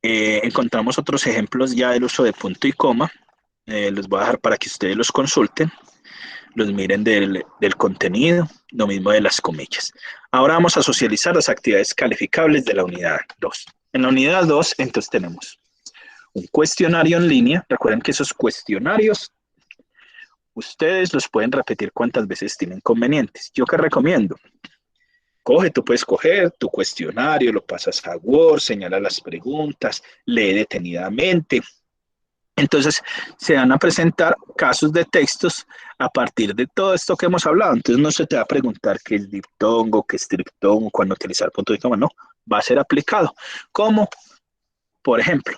A: encontramos otros ejemplos ya del uso de punto y coma. Los voy a dejar para que ustedes los consulten, los miren del contenido, lo mismo de las comillas. Ahora vamos a socializar las actividades calificables de la unidad 2. En la unidad 2, entonces tenemos un cuestionario en línea. Recuerden que esos cuestionarios ustedes los pueden repetir cuantas veces estimen convenientes. ¿Yo qué recomiendo? Tú puedes coger tu cuestionario, lo pasas a Word, señala las preguntas, lee detenidamente. Entonces, se van a presentar casos de textos a partir de todo esto que hemos hablado. Entonces, no se te va a preguntar qué es diptongo, qué es triptongo, cuándo utilizar punto y coma, no. Va a ser aplicado. Como, por ejemplo,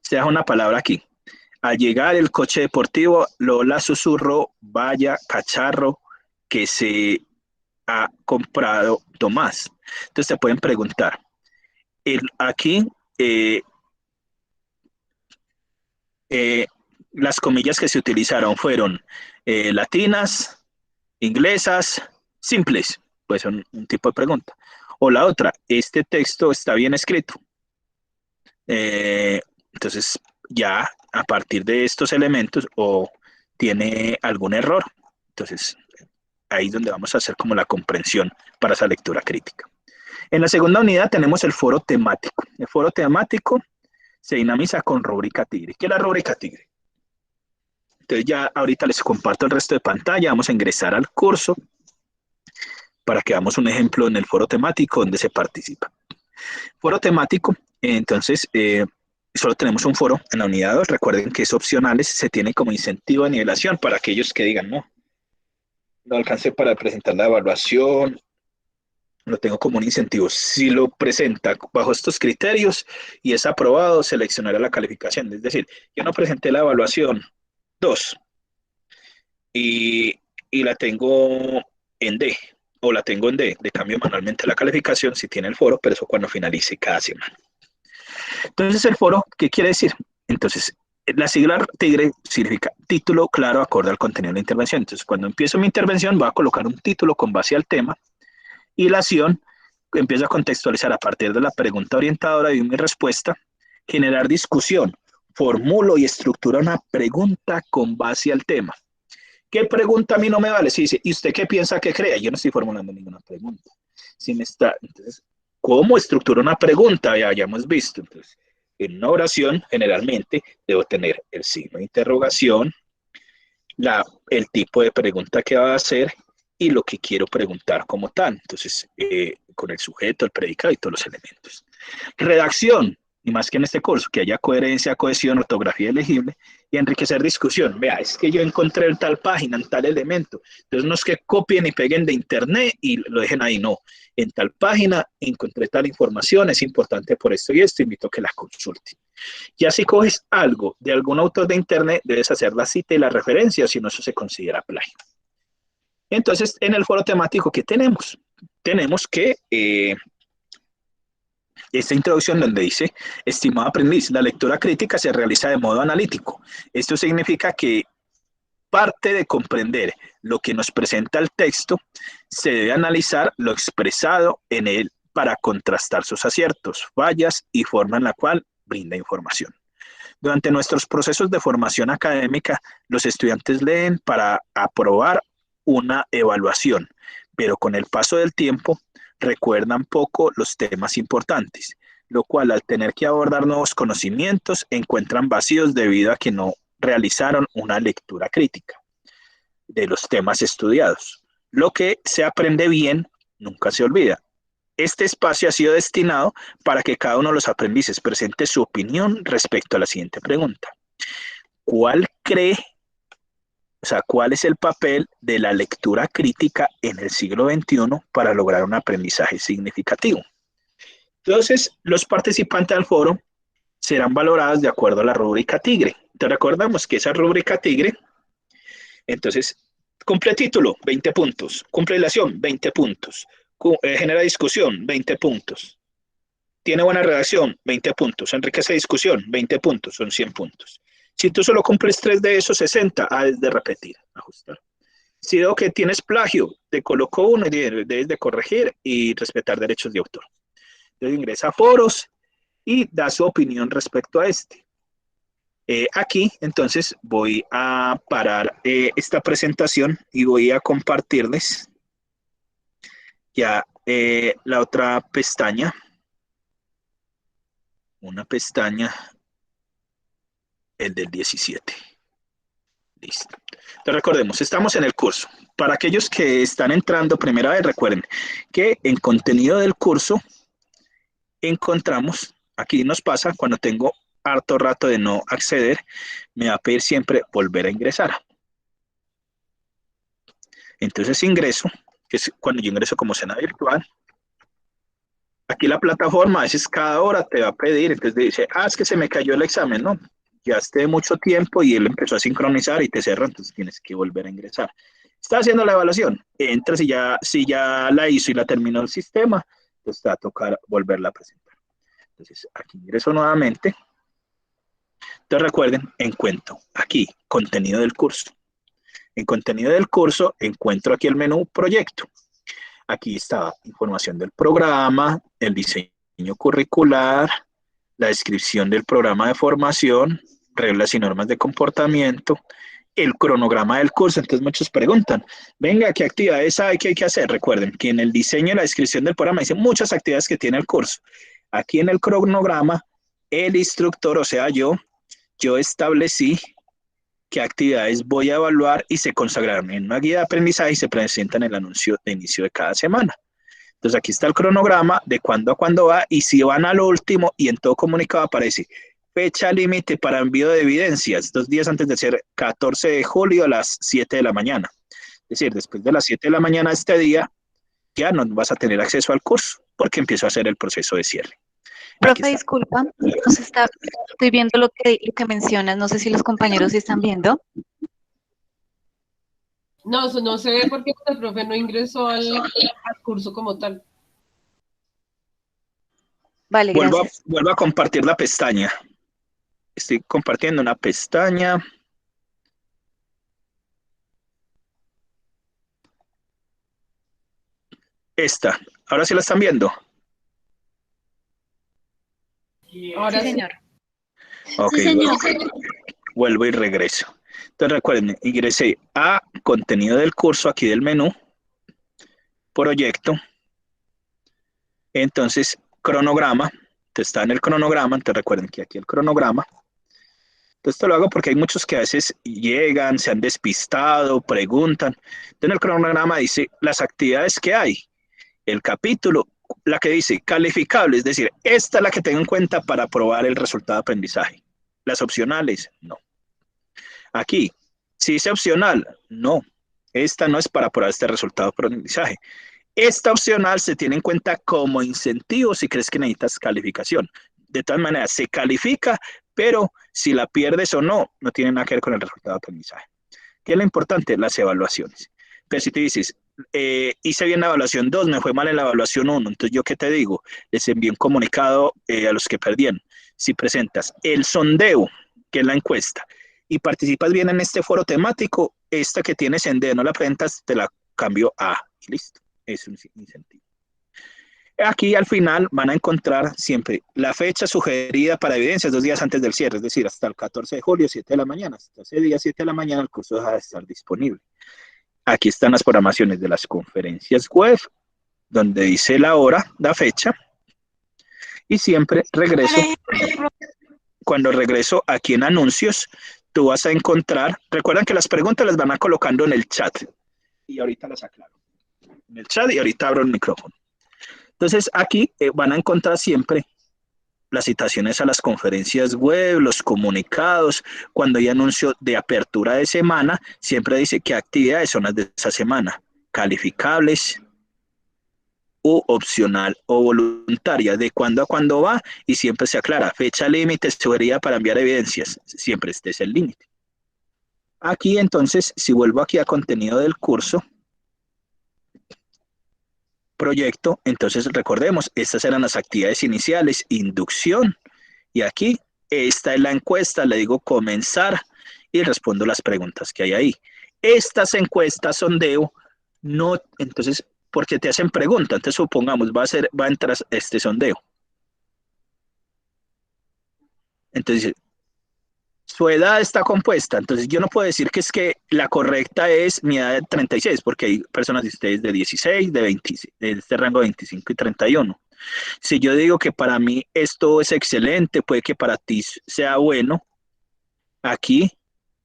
A: se da una palabra aquí. Al llegar el coche deportivo, Lola susurró, vaya cacharro que se ha comprado Tomás. Entonces te pueden preguntar, aquí las comillas que se utilizaron fueron latinas, inglesas, simples, pues son un tipo de pregunta. O la otra, este texto está bien escrito. Entonces ya a partir de estos elementos o tiene algún error. Entonces ahí es donde vamos a hacer como la comprensión para esa lectura crítica. En la segunda unidad tenemos el foro temático. El foro temático se dinamiza con rúbrica tigre. ¿Qué es la rúbrica tigre? Entonces ya ahorita les comparto el resto de pantalla. Vamos a ingresar al curso para que veamos un ejemplo en el foro temático donde se participa. Foro temático, entonces solo tenemos un foro en la unidad 2. Recuerden que es opcional, se tiene como incentivo de nivelación para aquellos que digan no alcancé para presentar la evaluación, lo tengo como un incentivo. Si lo presenta bajo estos criterios y es aprobado, seleccionará la calificación. Es decir, yo no presenté la evaluación 2 y la tengo en D, o la tengo en D, de cambio manualmente la calificación si tiene el foro, pero eso cuando finalice cada semana. Entonces, el foro, ¿qué quiere decir? Entonces, la sigla TIGRE significa título claro acorde al contenido de la intervención. Entonces, cuando empiezo mi intervención, voy a colocar un título con base al tema y la acción empieza a contextualizar a partir de la pregunta orientadora y mi respuesta, generar discusión, formulo y estructuro una pregunta con base al tema. ¿Qué pregunta a mí no me vale? Si dice, ¿y usted qué piensa que crea? Yo no estoy formulando ninguna pregunta. Si me está, entonces, ¿cómo estructuro una pregunta? Ya hemos visto. Entonces, en una oración, generalmente, debo tener el signo de interrogación, el tipo de pregunta que va a hacer y lo que quiero preguntar como tal. Entonces, con el sujeto, el predicado y todos los elementos. Redacción, y más que en este curso, que haya coherencia, cohesión, ortografía legible y enriquecer discusión. Vea, es que yo encontré en tal página, en tal elemento. Entonces, no es que copien y peguen de internet y lo dejen ahí, no. En tal página encontré tal información, es importante por esto y esto, invito a que la consulten. Ya si coges algo de algún autor de internet, debes hacer la cita y la referencia, o si no, eso se considera plagio. Entonces, en el foro temático, ¿qué tenemos? Tenemos que Esta introducción donde dice, estimado aprendiz, la lectura crítica se realiza de modo analítico. Esto significa que parte de comprender lo que nos presenta el texto, se debe analizar lo expresado en él para contrastar sus aciertos, fallas y forma en la cual brinda información. Durante nuestros procesos de formación académica, los estudiantes leen para aprobar una evaluación, pero con el paso del tiempo recuerdan poco los temas importantes, lo cual al tener que abordar nuevos conocimientos encuentran vacíos debido a que no realizaron una lectura crítica de los temas estudiados. Lo que se aprende bien nunca se olvida. Este espacio ha sido destinado para que cada uno de los aprendices presente su opinión respecto a la siguiente pregunta. ¿Cuál cuál es el papel de la lectura crítica en el siglo XXI para lograr un aprendizaje significativo? Entonces, los participantes del foro serán valorados de acuerdo a la rúbrica Tigre. Te recordamos que esa rúbrica Tigre, entonces, cumple título, 20 puntos. Cumple relación, 20 puntos. Genera discusión, 20 puntos. Tiene buena redacción, 20 puntos. Enriquece discusión, 20 puntos, son 100 puntos. Si tú solo cumples 3 de esos, 60, has de repetir, ajustar. Si veo que tienes plagio, te coloco uno y debes de corregir y respetar derechos de autor. Entonces ingresa a foros y da su opinión respecto a este. Aquí, entonces, voy a parar esta presentación y voy a compartirles ya la otra pestaña. Una pestaña, el del 17. Listo. Entonces recordemos, estamos en el curso. Para aquellos que están entrando primera vez, recuerden que en contenido del curso encontramos, aquí nos pasa cuando tengo harto rato de no acceder, me va a pedir siempre volver a ingresar. Entonces ingreso, que es cuando yo ingreso como Sena Virtual. Aquí la plataforma, a veces cada hora te va a pedir, entonces dice, es que se me cayó el examen, ¿no? Ya esté mucho tiempo y él empezó a sincronizar y te cerra, entonces tienes que volver a ingresar. Está haciendo la evaluación, entra si ya la hizo y la terminó el sistema, pues te va a tocar volverla a presentar. Entonces aquí ingreso nuevamente. Entonces recuerden, encuentro aquí contenido del curso. En contenido del curso encuentro aquí el menú proyecto. Aquí está información del programa, el diseño curricular, la descripción del programa de formación, reglas y normas de comportamiento, el cronograma del curso. Entonces muchos preguntan, venga, ¿qué actividades hay que hacer? Recuerden que en el diseño y la descripción del programa dice muchas actividades que tiene el curso. Aquí en el cronograma, el instructor, o sea, yo establecí qué actividades voy a evaluar y se consagraron en una guía de aprendizaje y se presentan en el anuncio de inicio de cada semana. Entonces aquí está el cronograma de cuándo a cuándo va y si van al último y en todo comunicado aparece fecha límite para envío de evidencias, 2 días antes de ser 14 de julio a las 7 de la mañana. Es decir, después de las 7 de la mañana de este día ya no vas a tener acceso al curso porque empiezo a hacer el proceso de cierre.
C: Profe, disculpa, estoy viendo lo que mencionas, no sé si los compañeros sí están viendo.
D: No, eso no se ve porque el profe no ingresó al curso como tal.
C: Vale, gracias.
A: Vuelvo a compartir la pestaña. Estoy compartiendo una pestaña. Esta. ¿Ahora sí la están viendo?
D: Ahora
C: sí, señor.
A: Ok,
B: sí, señor.
A: vuelvo y regreso. Entonces recuerden, ingresé a contenido del curso aquí del menú, proyecto, entonces cronograma, entonces está en el cronograma, entonces recuerden que aquí el cronograma. Entonces esto lo hago porque hay muchos que a veces llegan, se han despistado, preguntan. Entonces en el cronograma dice las actividades que hay, el capítulo, la que dice calificable, es decir, esta es la que tengo en cuenta para probar el resultado de aprendizaje. Las opcionales, no. Aquí, si dice opcional, no. Esta no es para probar este resultado de aprendizaje. Esta opcional se tiene en cuenta como incentivo si crees que necesitas calificación. De todas maneras, se califica, pero si la pierdes o no, no tiene nada que ver con el resultado de aprendizaje. ¿Qué es lo importante? Las evaluaciones. Pero si tú dices, hice bien la evaluación 2, me fue mal en la evaluación 1, entonces yo qué te digo, les envié un comunicado a los que perdieron. Si presentas el sondeo, que es la encuesta, y participas bien en este foro temático, esta que tienes en D, no la presentas, te la cambio a A, y listo, es un incentivo. Aquí al final van a encontrar siempre la fecha sugerida para evidencias 2 días antes del cierre, es decir, hasta el 14 de julio, 7 de la mañana. Hasta ese día, 7 de la mañana, el curso deja de estar disponible. Aquí están las programaciones de las conferencias web, donde dice la hora, la fecha, y siempre regreso. Cuando regreso aquí en anuncios, tú vas a encontrar, recuerdan que las preguntas las van a colocando en el chat, y ahorita las aclaro. En el chat y ahorita abro el micrófono. Entonces aquí van a encontrar siempre las citaciones a las conferencias web, los comunicados, cuando hay anuncio de apertura de semana, siempre dice qué actividades son las de esa semana, calificables o opcional o voluntaria, de cuándo a cuándo va, y siempre se aclara, fecha límite, sugería para enviar evidencias, siempre este es el límite. Aquí entonces, si vuelvo aquí a contenido del curso, proyecto, entonces recordemos, estas eran las actividades iniciales, inducción, y aquí esta es la encuesta, le digo comenzar y respondo las preguntas que hay ahí. Estas encuestas sondeo, no, entonces, porque te hacen preguntas, entonces supongamos, va a entrar este sondeo. Entonces, su edad está compuesta, entonces yo no puedo decir que es que la correcta es mi edad de 36, porque hay personas de ustedes de 16, de 20, de este rango de 25 y 31. Si yo digo que para mí esto es excelente, puede que para ti sea bueno, aquí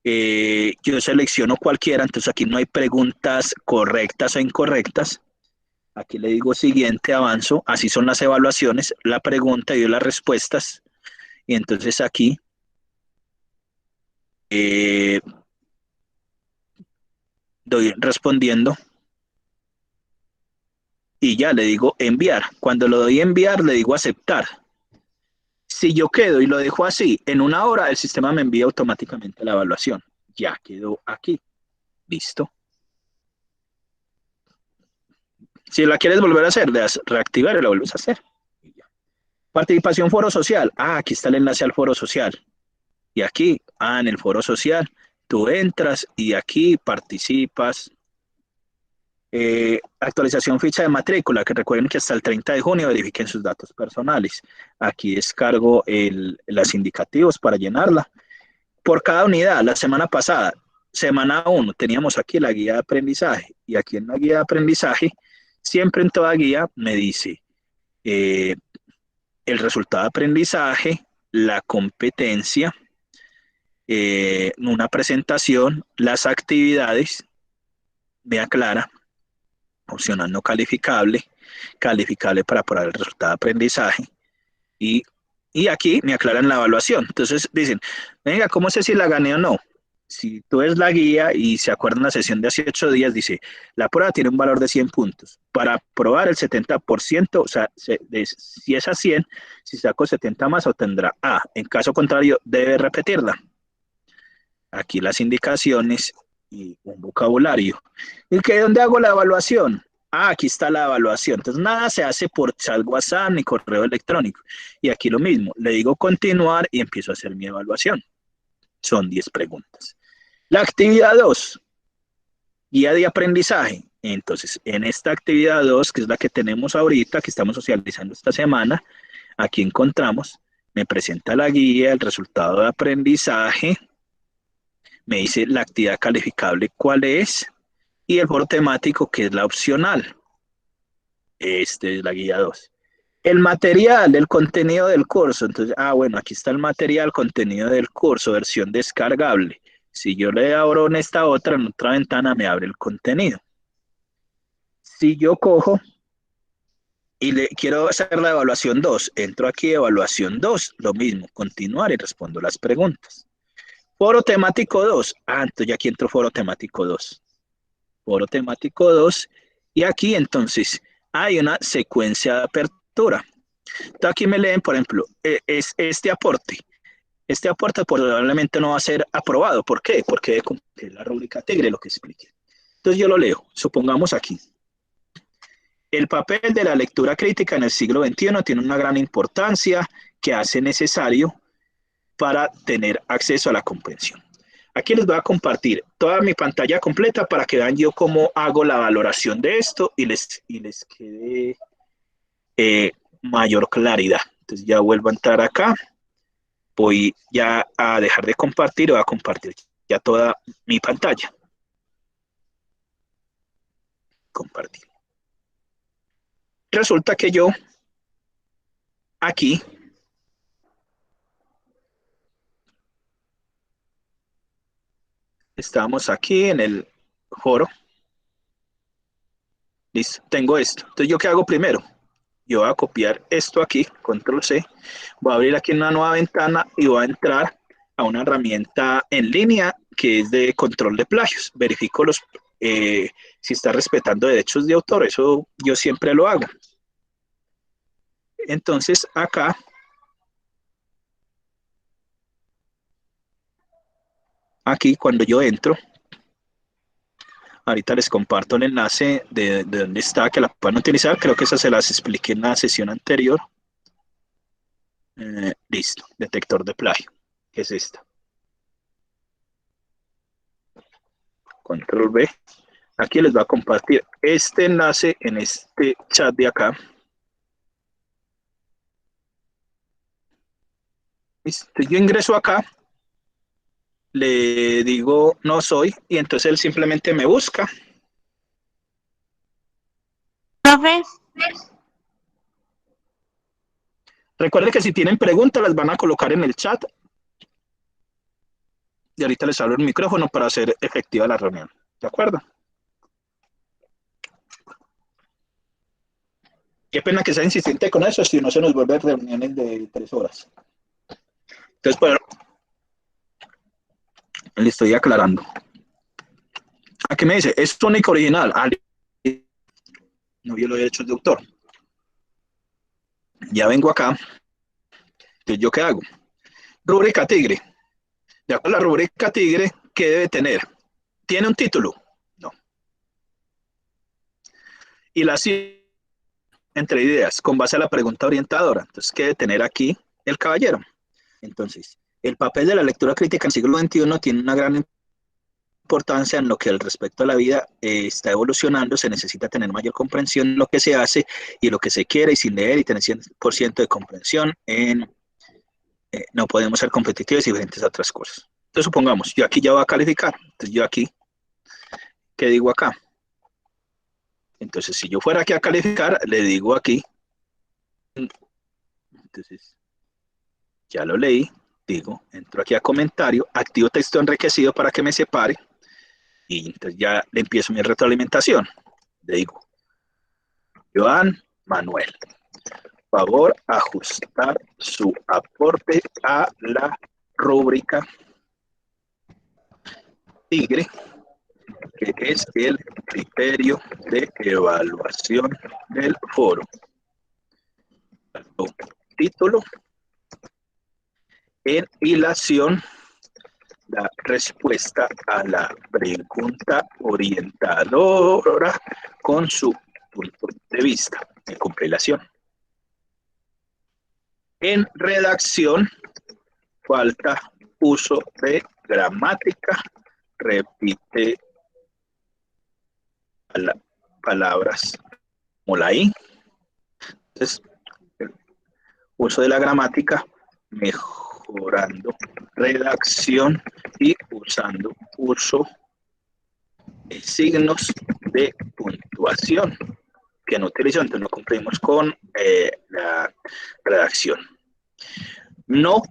A: yo selecciono cualquiera, entonces aquí no hay preguntas correctas o incorrectas. Aquí le digo siguiente, avanzo, así son las evaluaciones, la pregunta y las respuestas, y entonces aquí doy respondiendo y ya le digo enviar. Cuando lo doy enviar, le digo aceptar. Si yo quedo y lo dejo así, en 1 hora el sistema me envía automáticamente la evaluación. Ya quedó aquí. Listo. Si la quieres volver a hacer, le das reactivar y la vuelves a hacer. Y ya. Participación foro social. Aquí está el enlace al foro social. Y aquí, en el foro social, tú entras y aquí participas. Actualización ficha de matrícula, que recuerden que hasta el 30 de junio verifiquen sus datos personales. Aquí descargo las indicativos para llenarla. Por cada unidad, la semana pasada, semana 1, teníamos aquí la guía de aprendizaje, y aquí en la guía de aprendizaje, siempre en toda guía me dice el resultado de aprendizaje, la competencia, una presentación, las actividades, me aclara, opcional no calificable, calificable para aprobar el resultado de aprendizaje, y aquí me aclaran la evaluación. Entonces dicen, venga, ¿cómo sé si la gané o no? Si tú ves la guía y se acuerdan la sesión de hace 8 días, dice, la prueba tiene un valor de 100 puntos. Para aprobar el 70%, o sea, si es a 100, si saco 70 más, obtendrá A. En caso contrario, debe repetirla. Aquí las indicaciones y un vocabulario. ¿Y que dónde hago la evaluación? Aquí está la evaluación. Entonces, nada se hace por chat WhatsApp ni correo electrónico. Y aquí lo mismo. Le digo continuar y empiezo a hacer mi evaluación. Son 10 preguntas. La actividad 2, guía de aprendizaje. Entonces, en esta actividad 2, que es la que tenemos ahorita, que estamos socializando esta semana, aquí encontramos, me presenta la guía, el resultado de aprendizaje, me dice la actividad calificable cuál es, y el foro temático, que es la opcional. Este es la guía 2. El material, el contenido del curso. Entonces, bueno, aquí está el material, contenido del curso, versión descargable. Si yo le abro en esta otra, en otra ventana, me abre el contenido. Si yo cojo y quiero hacer la evaluación 2, entro aquí, evaluación 2, lo mismo, continuar y respondo las preguntas. Foro temático 2. Entonces ya aquí entro foro temático 2. Foro temático 2. Y aquí entonces hay una secuencia de apertura. Entonces aquí me leen, por ejemplo, es este aporte. Este aporte probablemente no va a ser aprobado. ¿Por qué? Porque cumplir la rúbrica TIGRE, lo que expliqué. Entonces yo lo leo, supongamos aquí. El papel de la lectura crítica en el siglo XXI tiene una gran importancia que hace necesario para tener acceso a la comprensión. Aquí les voy a compartir toda mi pantalla completa para que vean yo cómo hago la valoración de esto y les quede mayor claridad. Entonces ya vuelvo a entrar acá, voy ya a dejar de compartir, voy a compartir ya toda mi pantalla. Compartir. Resulta que yo aquí estamos aquí en el foro. Listo, tengo esto. Entonces, ¿yo qué hago primero? Yo voy a copiar esto aquí, control C. Voy a abrir aquí una nueva ventana y voy a entrar a una herramienta en línea que es de control de plagios. Verifico si está respetando derechos de autor. Eso yo siempre lo hago. Entonces, acá aquí cuando yo entro, ahorita les comparto el enlace de dónde está, que la pueden utilizar. Creo que esa se las expliqué en la sesión anterior. Listo, detector de plagio, que es esta. Control B. Aquí les voy a compartir este enlace en este chat de acá. Listo. Yo ingreso acá, le digo no soy, y entonces él simplemente me busca.
B: Profe,
A: Recuerden que si tienen preguntas las van a colocar en el chat. Y ahorita les abro el micrófono para hacer efectiva la reunión. ¿De acuerdo? Qué pena que sea insistente con eso, si no se nos vuelve reuniones de 3 horas. Entonces, bueno, le estoy aclarando. Aquí me dice, es tónica original. Ah, no, yo lo he hecho el doctor. Ya vengo acá. Entonces, ¿yo qué hago? Rúbrica Tigre. De acuerdo a la rúbrica Tigre, ¿qué debe tener? ¿Tiene un título? No. Y la entre ideas, con base a la pregunta orientadora. Entonces, ¿qué debe tener aquí el caballero? Entonces, el papel de la lectura crítica en el siglo XXI tiene una gran importancia en lo que al respecto a la vida está evolucionando. Se necesita tener mayor comprensión de lo que se hace y lo que se quiere, y sin leer y tener 100% de comprensión no podemos ser competitivos y diferentes a otras cosas. Entonces, supongamos, yo aquí ya voy a calificar. Entonces, yo aquí, ¿qué digo acá? Entonces, si yo fuera aquí a calificar, le digo aquí. Entonces, ya lo leí. Digo, entro aquí a comentario, activo texto enriquecido para que me separe. Y entonces ya le empiezo mi retroalimentación. Le digo, Joan Manuel, favor ajustar su aporte a la rúbrica Tigre, que es el criterio de evaluación del foro. Título, en hilación, la respuesta a la pregunta orientadora con su punto de vista de compilación. En redacción, falta uso de gramática, repite palabras como la I. Entonces, el uso de la gramática, mejorando redacción y usando uso de signos de puntuación que no utilizó, entonces no cumplimos con la redacción. No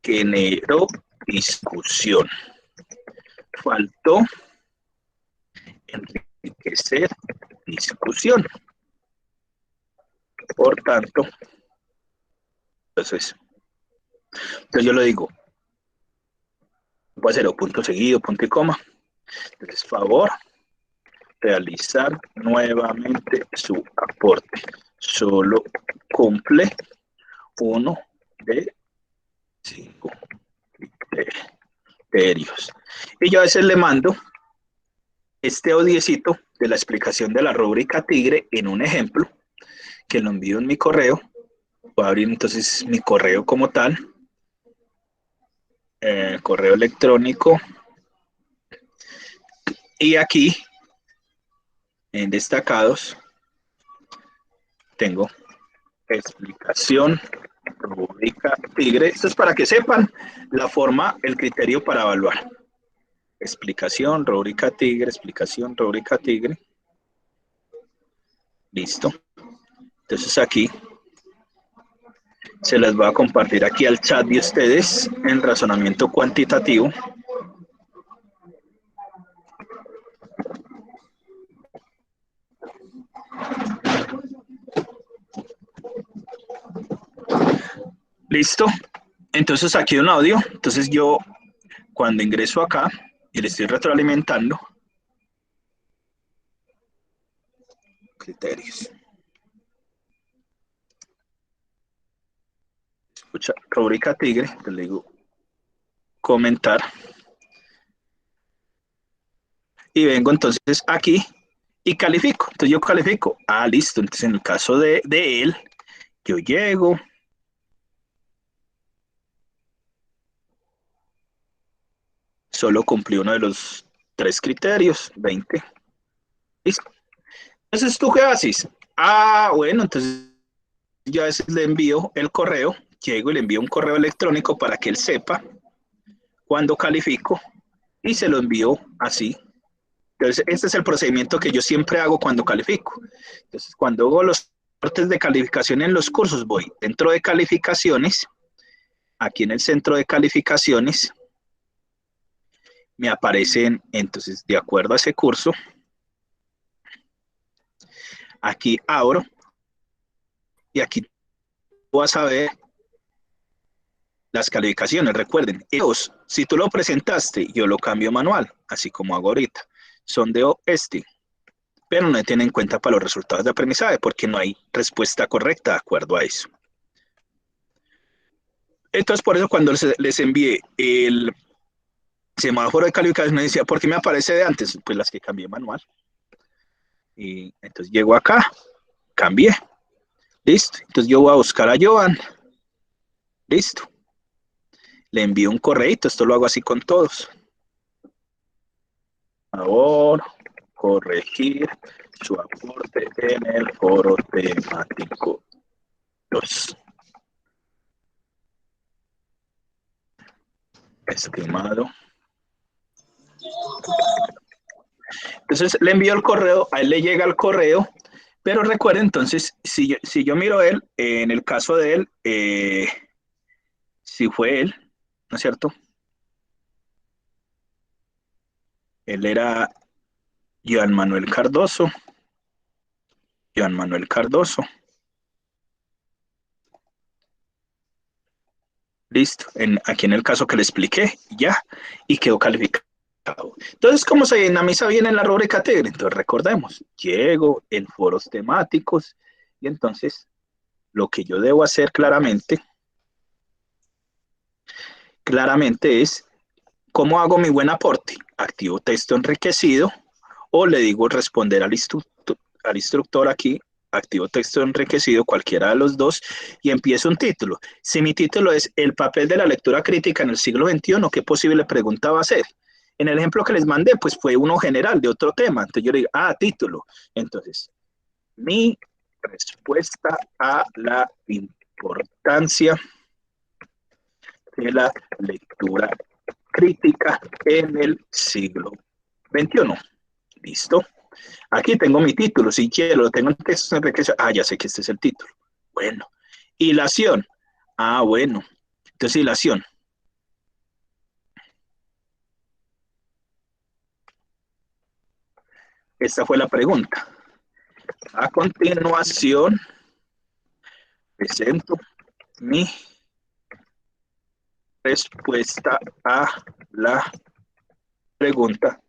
A: generó discusión. Faltó enriquecer discusión. Por tanto, entonces yo le digo, voy a hacer punto seguido, punto y coma. Entonces, favor, realizar nuevamente su aporte. Solo cumple uno de 5 criterios. Y yo a veces le mando este audiecito de la explicación de la rúbrica Tigre en un ejemplo que lo envío en mi correo. Voy a abrir entonces mi correo como tal, correo electrónico, y aquí en destacados tengo explicación rúbrica Tigre. Esto es para que sepan la forma, el criterio para evaluar. Explicación rúbrica Tigre, explicación rúbrica Tigre. Listo. Entonces aquí se las voy a compartir aquí al chat de ustedes en razonamiento cuantitativo. Listo. Entonces aquí hay un audio. Entonces yo cuando ingreso acá y le estoy retroalimentando, criterios. Escucha, rúbrica Tigre, le digo comentar. Y vengo entonces aquí y califico. Entonces yo califico. Ah, listo. Entonces en el caso de él, yo llego. Solo cumplí uno de los 3 criterios, 20. Listo. Entonces, ¿tú qué haces? Ah, bueno, entonces yo a veces le envío el correo, llego y le envío un correo electrónico para que él sepa cuando califico y se lo envío así. Entonces, este es el procedimiento que yo siempre hago cuando califico. Entonces, cuando hago los reportes de calificación en los cursos, voy dentro de calificaciones, aquí en el centro de calificaciones, me aparecen, entonces, de acuerdo a ese curso, aquí abro y aquí vas a ver las calificaciones. Recuerden, si tú lo presentaste, yo lo cambio manual, así como hago ahorita. Son de este, pero no tienen en cuenta para los resultados de aprendizaje porque no hay respuesta correcta de acuerdo a eso. Entonces, por eso cuando les envié el semáforo de calificación, me decía, ¿por qué me aparece de antes? Pues las que cambié manual. Y entonces llego acá, cambié. Listo. Entonces yo voy a buscar a Joan. Listo. Le envío un correíto. Esto lo hago así con todos. Por favor, corregir su aporte en el foro temático 2. Estimado. Entonces le envío el correo, a él le llega el correo, pero recuerden entonces, si yo miro él, en el caso de él, si fue él, ¿no es cierto? Él era Joan Manuel Cardoso. Joan Manuel Cardoso. Listo, aquí en el caso que le expliqué, ya, y quedó calificado. Entonces, ¿cómo se dinamiza bien en la rúbrica Tigre? Entonces, recordemos, llego en foros temáticos, y entonces, lo que yo debo hacer claramente es, ¿cómo hago mi buen aporte? Activo texto enriquecido, o le digo responder al instructor aquí, activo texto enriquecido, cualquiera de los dos, y empiezo un título. Si mi título es el papel de la lectura crítica en el siglo XXI, ¿qué posible pregunta va a ser? En el ejemplo que les mandé, pues fue uno general de otro tema. Entonces yo le digo, título. Entonces, mi respuesta a la importancia de la lectura crítica en el siglo XXI. ¿Listo? Aquí tengo mi título, si quiero, lo tengo en texto enriquecido. Ya sé que este es el título. Bueno. Hilación. Bueno. Entonces, hilación. Esta fue la pregunta. A continuación, presento mi respuesta a la pregunta.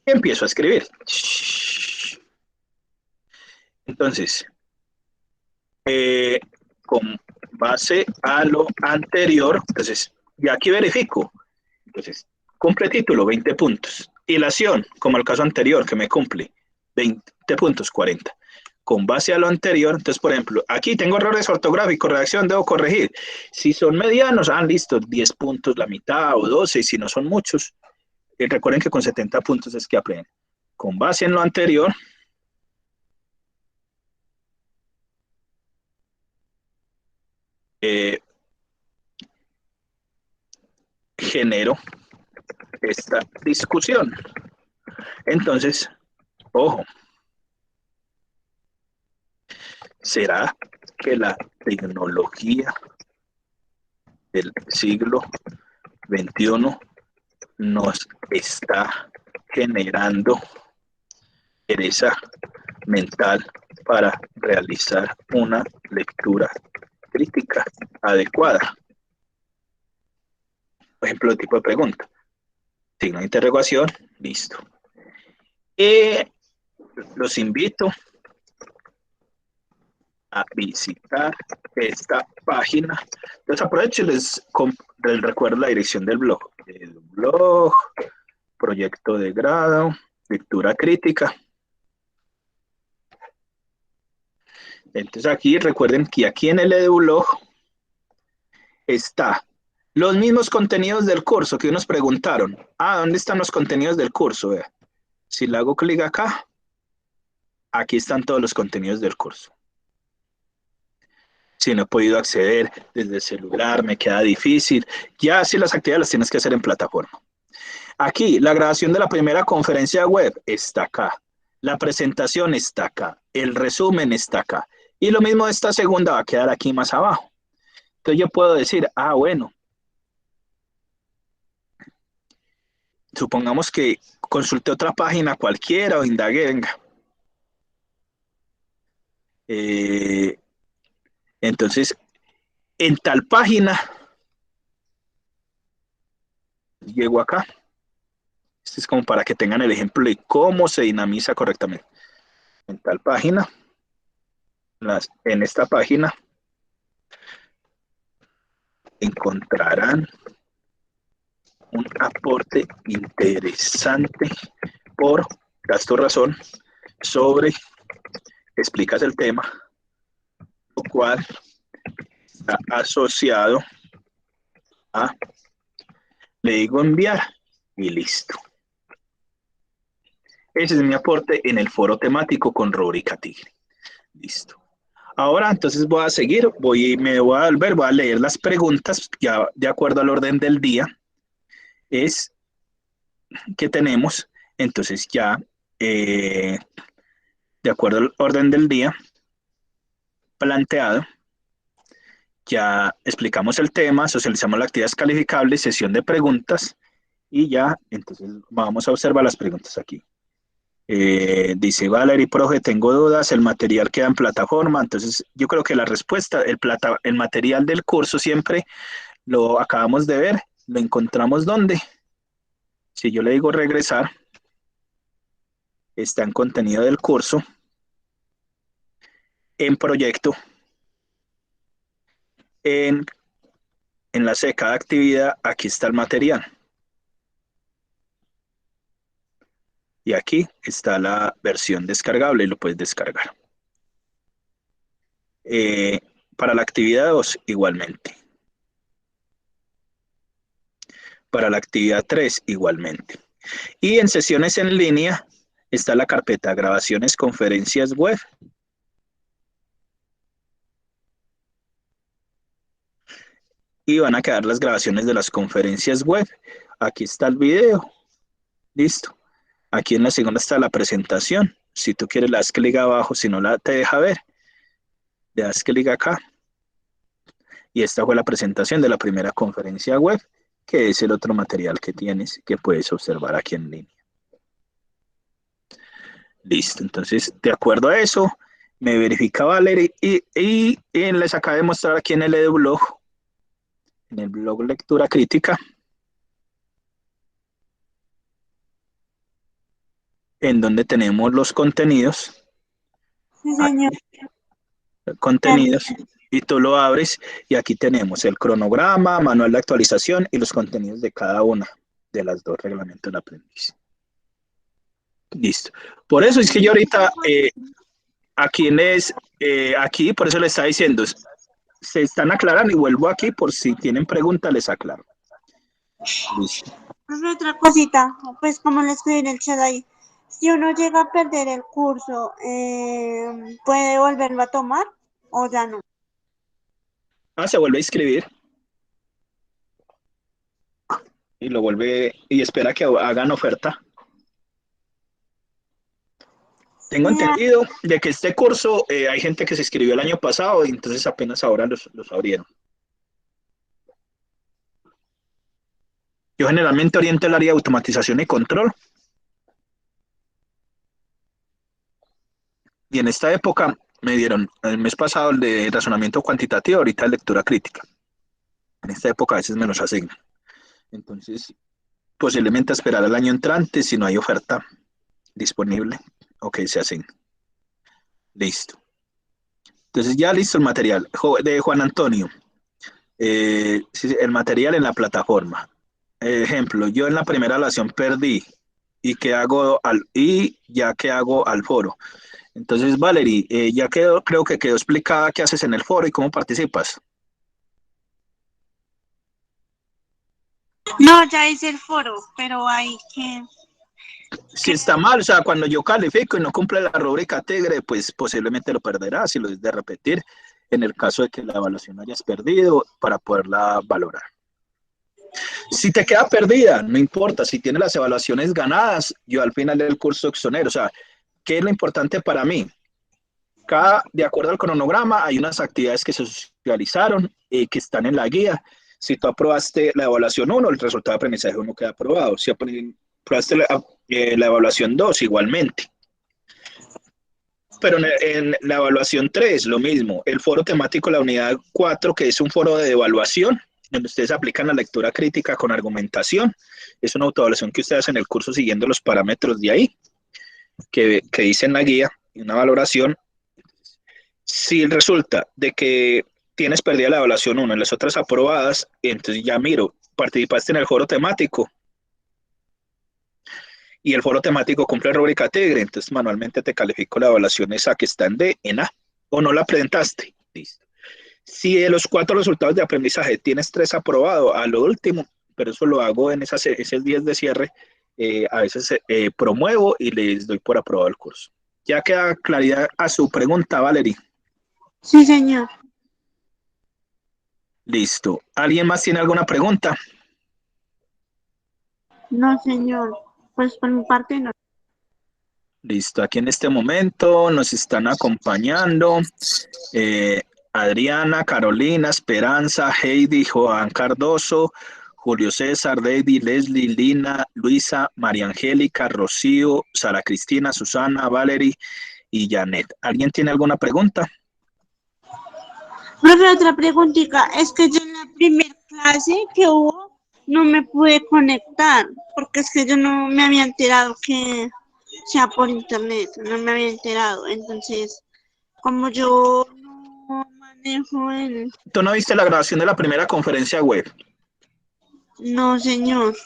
A: Y empiezo a escribir. Entonces, con base a lo anterior, entonces, y aquí verifico. Entonces, cumple título, 20 puntos. Hilación, como el caso anterior, que me cumple 20 puntos, 40. Con base a lo anterior, entonces, por ejemplo, aquí tengo errores ortográficos, redacción, debo corregir. Si son medianos, listo, 10 puntos, la mitad o 12, y si no son muchos, recuerden que con 70 puntos es que aprenden. Con base en lo anterior, genero esta discusión. Entonces, ojo, ¿será que la tecnología del siglo XXI nos está generando pereza mental para realizar una lectura crítica adecuada? Por ejemplo, el tipo de pregunta. Signo de interrogación, listo. Los invito a visitar esta página. Entonces aprovecho y les recuerdo la dirección del blog. El blog, proyecto de grado, lectura crítica. Entonces aquí recuerden que aquí en el EduBlog está los mismos contenidos del curso que nos preguntaron. ¿Dónde están los contenidos del curso? Vea. Si le hago clic acá, aquí están todos los contenidos del curso. Si no he podido acceder desde el celular, me queda difícil. Ya si las actividades las tienes que hacer en plataforma. Aquí, la grabación de la primera conferencia web está acá. La presentación está acá. El resumen está acá. Y lo mismo esta segunda va a quedar aquí más abajo. Entonces yo puedo decir, bueno, supongamos que consulte otra página cualquiera o indague, venga. Entonces, en tal página, llego acá. Este es como para que tengan el ejemplo de cómo se dinamiza correctamente. En tal página, en esta página, encontrarán un aporte interesante por gasto razón sobre, explicas el tema, lo cual está asociado a, le digo enviar y listo. Ese es mi aporte en el foro temático con rúbrica Tigre. Listo. Ahora entonces voy a seguir, me voy a volver, voy a leer las preguntas ya de acuerdo al orden del día. Es que tenemos, entonces ya de acuerdo al orden del día planteado, ya explicamos el tema, socializamos las actividades calificables, sesión de preguntas y ya, entonces vamos a observar las preguntas aquí. Dice Valerie, profe, tengo dudas, el material queda en plataforma, entonces yo creo que la respuesta, el material del curso siempre lo acabamos de ver, lo encontramos ¿dónde? Si yo le digo regresar, está en contenido del curso, en proyecto, en enlace de cada actividad, aquí está el material. Y aquí está la versión descargable y lo puedes descargar. Para la actividad 2, igualmente. Para la actividad 3, igualmente. Y en sesiones en línea está la carpeta grabaciones, conferencias web. Y van a quedar las grabaciones de las conferencias web. Aquí está el video. Listo. Aquí en la segunda está la presentación. Si tú quieres, le das clic abajo. Si no, te deja ver. Le das clic acá. Y esta fue la presentación de la primera conferencia web, que es el otro material que tienes, que puedes observar aquí en línea. Listo. Entonces, de acuerdo a eso, me verifica Valerie y les acabo de mostrar aquí en el EduBlog, en el blog Lectura Crítica, en donde tenemos los contenidos.
B: Sí, señor.
A: Contenidos, y tú lo abres y aquí tenemos el cronograma, manual de actualización y los contenidos de cada una de las dos reglamentos de aprendiz. Listo. Por eso es que yo ahorita, aquí, por eso le estaba diciendo, se están aclarando y vuelvo aquí por si tienen preguntas, les aclaro. Listo.
B: Profe, otra cosita, pues como le escribí en el chat ahí, si uno llega a perder el curso, ¿puede volverlo a tomar o ya no?
A: Se vuelve a inscribir y lo vuelve y espera que hagan oferta. Tengo entendido de que este curso hay gente que se inscribió el año pasado y entonces apenas ahora los abrieron. Yo generalmente oriento el área de automatización y control. Y en esta época me dieron el mes pasado el de razonamiento cuantitativo, ahorita el lectura crítica. En esta época a veces me los asignan. Entonces, posiblemente esperar el año entrante si no hay oferta disponible o que se asigne. Listo. Entonces ya listo el material de Juan Antonio. El material en la plataforma. Ejemplo, yo en la primera evaluación perdí y ya que hago al foro. Entonces, Valerie, ya creo que quedó explicada qué haces en el foro y cómo participas.
B: No, ya hice el foro, pero hay que...
A: Si está mal, o sea, cuando yo califico y no cumple la rúbrica Tigre, pues posiblemente lo perderás si lo es de repetir, en el caso de que la evaluación hayas perdido para poderla valorar. Si te queda perdida, no importa, si tienes las evaluaciones ganadas, yo al final del curso exonero, o sea, ¿qué es lo importante para mí? De acuerdo al cronograma, hay unas actividades que se socializaron y que están en la guía. Si tú aprobaste la evaluación 1, el resultado de aprendizaje 1 queda aprobado. Si aprobaste la evaluación 2, igualmente. Pero en la evaluación 3, lo mismo. El foro temático, la unidad 4, que es un foro de evaluación, donde ustedes aplican la lectura crítica con argumentación. Es una autoevaluación que ustedes hacen en el curso siguiendo los parámetros de ahí, que dice en la guía, y una valoración. Si resulta de que tienes perdida la evaluación 1 y las otras aprobadas, entonces ya miro, participaste en el foro temático y el foro temático cumple rúbrica Tigre, entonces manualmente te califico la evaluación esa que está en D, en A, o no la presentaste. Listo. Si de los 4 resultados de aprendizaje tienes 3 aprobados, a lo último, pero eso lo hago en esos 10 de cierre, a veces promuevo y les doy por aprobado el curso. Ya queda claridad a su pregunta, Valerie.
B: Sí, señor.
A: Listo. ¿Alguien más tiene alguna pregunta?
B: No, señor. Pues por mi parte no.
A: Listo. Aquí en este momento nos están acompañando Adriana, Carolina, Esperanza, Heidi, Joan Cardoso, Julio César, David, Leslie, Lina, Luisa, María Angélica, Rocío, Sara Cristina, Susana, Valerie y Janet. ¿Alguien tiene alguna pregunta?
B: Profe, otra preguntita. Es que yo en la primera clase que hubo no me pude conectar, porque es que yo no me había enterado que sea por internet, no me había enterado. Entonces, como yo no manejo el...
A: ¿Tú no viste la grabación de la primera conferencia web?
B: No, señor.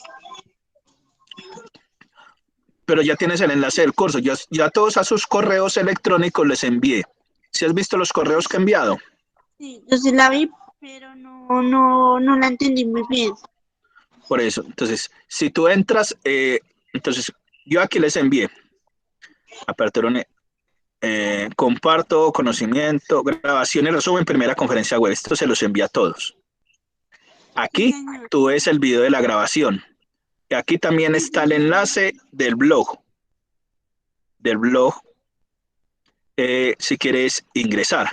A: Pero ya tienes el enlace del curso. Ya todos a sus correos electrónicos les envié. ¿Sí has visto los correos que he enviado?
B: Sí, yo sí la vi, pero no la entendí muy bien.
A: Por eso, entonces, si tú entras, entonces yo aquí les envié, apertura, comparto conocimiento, grabación y resumen, primera conferencia web. Esto se los envía a todos. Aquí
B: Señor.
A: tú ves el video de la grabación. Y aquí también está el enlace del blog. Si quieres ingresar.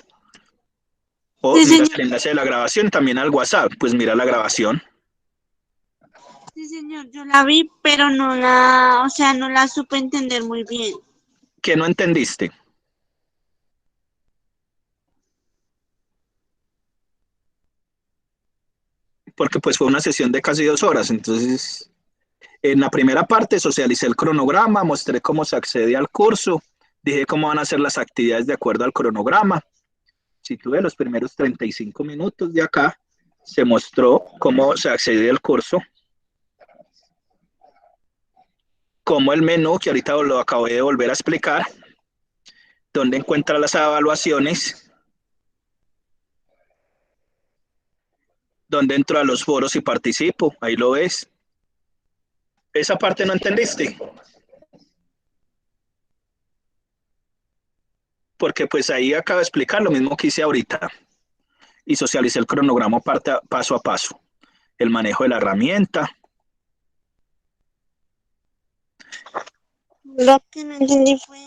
A: O
B: Sí,
A: miras
B: señor.
A: el enlace de la grabación también al WhatsApp. Pues mira la grabación.
B: Sí, señor, yo la vi, pero no la supe entender muy bien.
A: ¿Qué no entendiste? Porque pues fue una sesión de casi 2 horas. Entonces, en la primera parte socialicé el cronograma, mostré cómo se accede al curso, dije cómo van a ser las actividades de acuerdo al cronograma. Si tuve los primeros 35 minutos de acá, se mostró cómo se accede al curso, como el menú, que ahorita lo acabé de volver a explicar, donde encuentra las evaluaciones, donde entro a los foros y participo, ahí lo ves. Esa parte no entendiste. Porque pues ahí acabo de explicar lo mismo que hice ahorita y socialicé el cronograma paso a paso, el manejo de la herramienta.
B: Lo que no entendí fue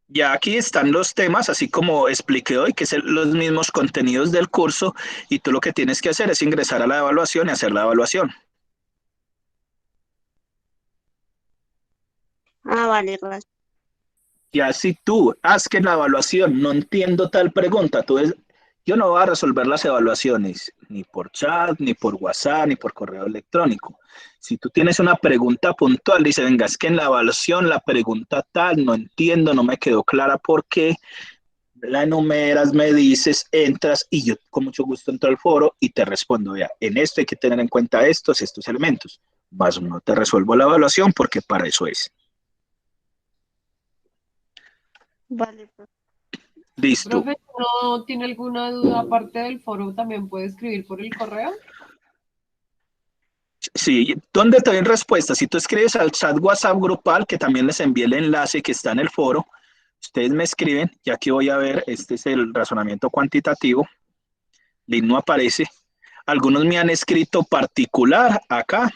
A: Ya aquí están los temas, así como expliqué hoy, que son los mismos contenidos del curso, y tú lo que tienes que hacer es ingresar a la evaluación y hacer la evaluación.
B: vale, gracias.
A: Ya si tú haz que la evaluación no entiendo tal pregunta, yo no voy a resolver las evaluaciones ni por chat, ni por WhatsApp, ni por correo electrónico. Si tú tienes una pregunta puntual, dice, venga, es que en la evaluación la pregunta tal, no entiendo, no me quedó clara por qué, la enumeras, me dices, entras y yo con mucho gusto entro al foro y te respondo, vea, en esto hay que tener en cuenta estos elementos. Más no te resuelvo la evaluación porque para eso es.
B: Vale, profe.
A: Listo.
D: Profe, ¿no tiene alguna duda aparte del foro? ¿También puede escribir por el correo?
A: Sí, ¿dónde te doy respuesta? Si tú escribes al chat WhatsApp grupal, que también les envié el enlace que está en el foro, ustedes me escriben, ya que voy a ver, este es el razonamiento cuantitativo, Link no aparece, algunos me han escrito particular acá,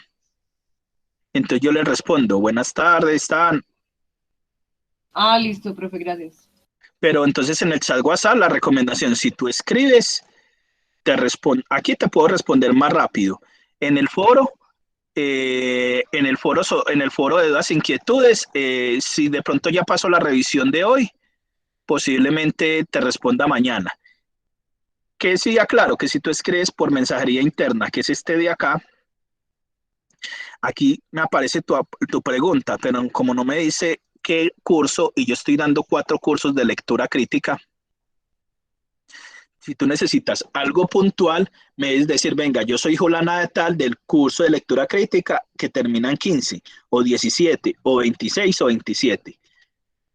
A: entonces yo les respondo, buenas tardes, están,
D: Ah, listo, profe, gracias.
A: pero entonces en el chat WhatsApp la recomendación, si tú escribes, te respondo, aquí te puedo responder más rápido, en el foro en el foro de dudas e inquietudes, si de pronto ya pasó la revisión de hoy, posiblemente te responda mañana. Que sí, aclaro, que si tú escribes por mensajería interna, que es este de acá, aquí me aparece tu pregunta, pero como no me dice qué curso, y yo estoy dando 4 cursos de lectura crítica, si tú necesitas algo puntual, me debes decir, venga, yo soy Jolana de tal del curso de lectura crítica que termina en 15, o 17, o 26, o 27.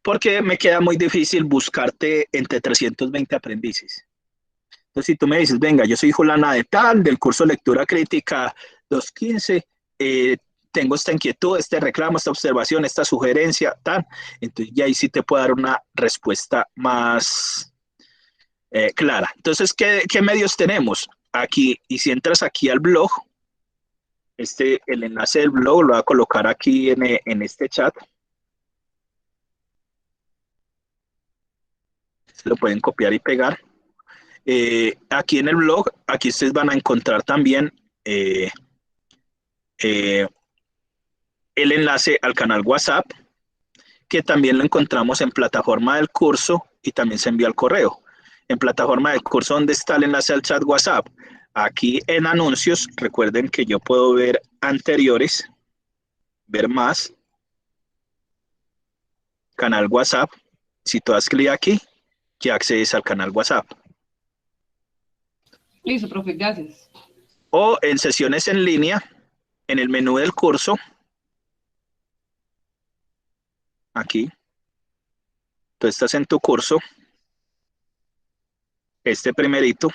A: Porque me queda muy difícil buscarte entre 320 aprendices. Entonces, si tú me dices, venga, yo soy Jolana de tal del curso de lectura crítica 215, tengo esta inquietud, este reclamo, esta observación, esta sugerencia, tal, entonces ya ahí sí te puedo dar una respuesta más clara. Entonces, ¿qué medios tenemos? Aquí, y si entras aquí al blog, el enlace del blog lo voy a colocar aquí en este chat. Se lo pueden copiar y pegar. Aquí en el blog, aquí ustedes van a encontrar también el enlace al canal WhatsApp, que también lo encontramos en plataforma del curso y también se envía al correo. En plataforma del curso, ¿dónde está el enlace al chat WhatsApp? Aquí en anuncios, recuerden que yo puedo ver anteriores, ver más, canal WhatsApp. Si tú das clic aquí, ya accedes al canal WhatsApp.
D: Listo, profe, gracias.
A: O en sesiones en línea, en el menú del curso, aquí, tú estás en tu curso, este primerito,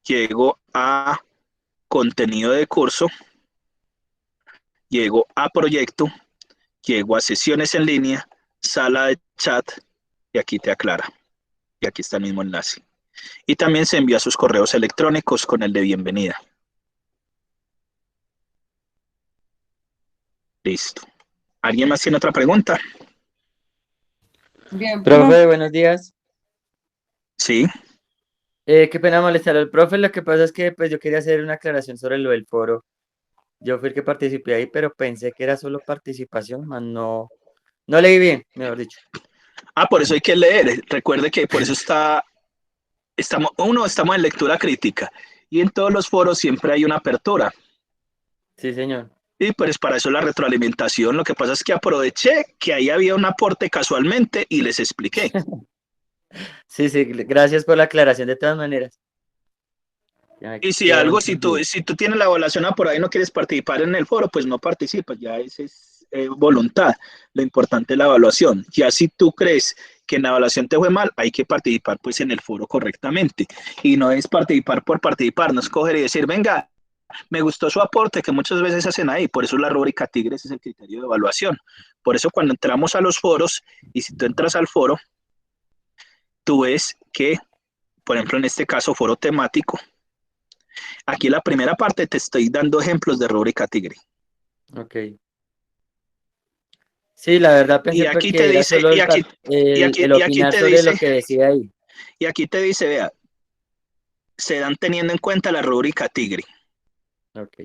A: llego a contenido de curso, llego a proyecto, llego a sesiones en línea, sala de chat, y aquí te aclara. Y aquí está el mismo enlace. Y también se envía sus correos electrónicos con el de bienvenida. Listo. ¿Alguien más tiene otra pregunta?
D: Bien,
E: Profe, buenos días.
A: Sí.
E: Qué pena molestar al profe. Lo que pasa es que pues yo quería hacer una aclaración sobre lo del foro. Yo fui el que participé ahí, pero pensé que era solo participación, más no leí bien, mejor dicho.
A: Por eso hay que leer. Recuerde que por eso estamos en lectura crítica. Y en todos los foros siempre hay una apertura.
E: Sí, señor.
A: Y pues para eso la retroalimentación. Lo que pasa es que aproveché que ahí había un aporte casualmente y les expliqué.
E: Sí, gracias por la aclaración de todas maneras.
A: Y si algo, si tú tienes la evaluación por ahí y no quieres participar en el foro, pues no participas, ya esa es voluntad. Lo importante es la evaluación. Ya si tú crees que en la evaluación te fue mal, hay que participar pues en el foro correctamente. Y no es participar por participar, no es coger y decir, venga, me gustó su aporte, que muchas veces hacen ahí, por eso la rúbrica Tigres es el criterio de evaluación. Por eso cuando entramos a los foros, y si tú entras al foro, tú ves que, por ejemplo, en este caso, foro temático, aquí en la primera parte te estoy dando ejemplos de rúbrica Tigre.
E: Ok. Sí, la verdad
A: Y
E: pensé
A: aquí
E: que
A: te
E: era
A: dice,
E: solo
A: y aquí
E: el opinar
A: te
E: sobre lo
A: dice,
E: que decía ahí.
A: y aquí te dice, vea, se dan teniendo en cuenta la rúbrica Tigre.
E: Ok.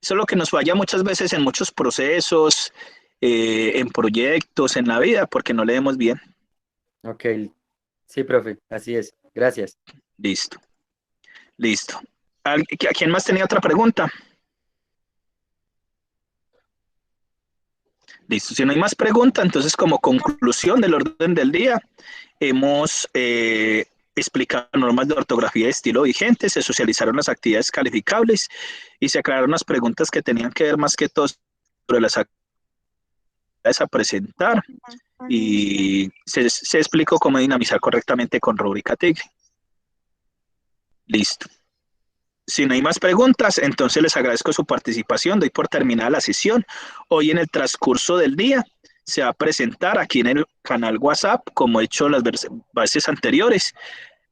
A: Eso es lo que nos falla muchas veces en muchos procesos, en proyectos, en la vida, porque no leemos bien.
E: Ok. Sí, profe, así es. Gracias.
A: Listo, listo. ¿A quién más tenía otra pregunta? Listo, si no hay más preguntas, entonces como conclusión del orden del día, hemos explicado normas de ortografía y estilo vigentes, se socializaron las actividades calificables y se aclararon las preguntas que tenían que ver más que todo sobre las actividades a presentar y se explicó cómo dinamizar correctamente con rúbrica Tigre. Listo. Si no hay más preguntas, entonces les agradezco su participación. Doy por terminada la sesión. Hoy en el transcurso del día se va a presentar aquí en el canal WhatsApp, como he hecho las veces anteriores.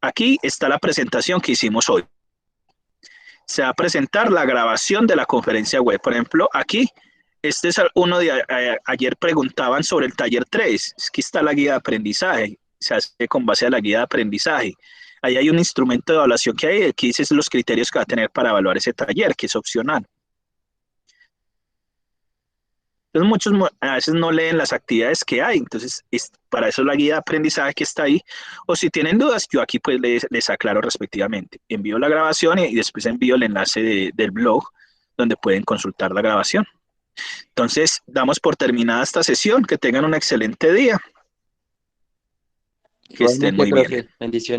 A: Aquí está la presentación que hicimos hoy. Se va a presentar la grabación de la conferencia web. Por ejemplo, aquí, este es uno de ayer preguntaban sobre el taller 3. Aquí está la guía de aprendizaje. Se hace con base a la guía de aprendizaje. Ahí hay un instrumento de evaluación que hay. Aquí dice los criterios que va a tener para evaluar ese taller, que es opcional. Entonces, muchos a veces no leen las actividades que hay. Entonces, para eso la guía de aprendizaje que está ahí. O si tienen dudas, yo aquí pues les aclaro respectivamente. Envío la grabación y después envío el enlace del blog donde pueden consultar la grabación. Entonces, damos por terminada esta sesión. Que tengan un excelente día. Que estén
E: Igualmente,
A: muy bien.
E: profe, bendiciones.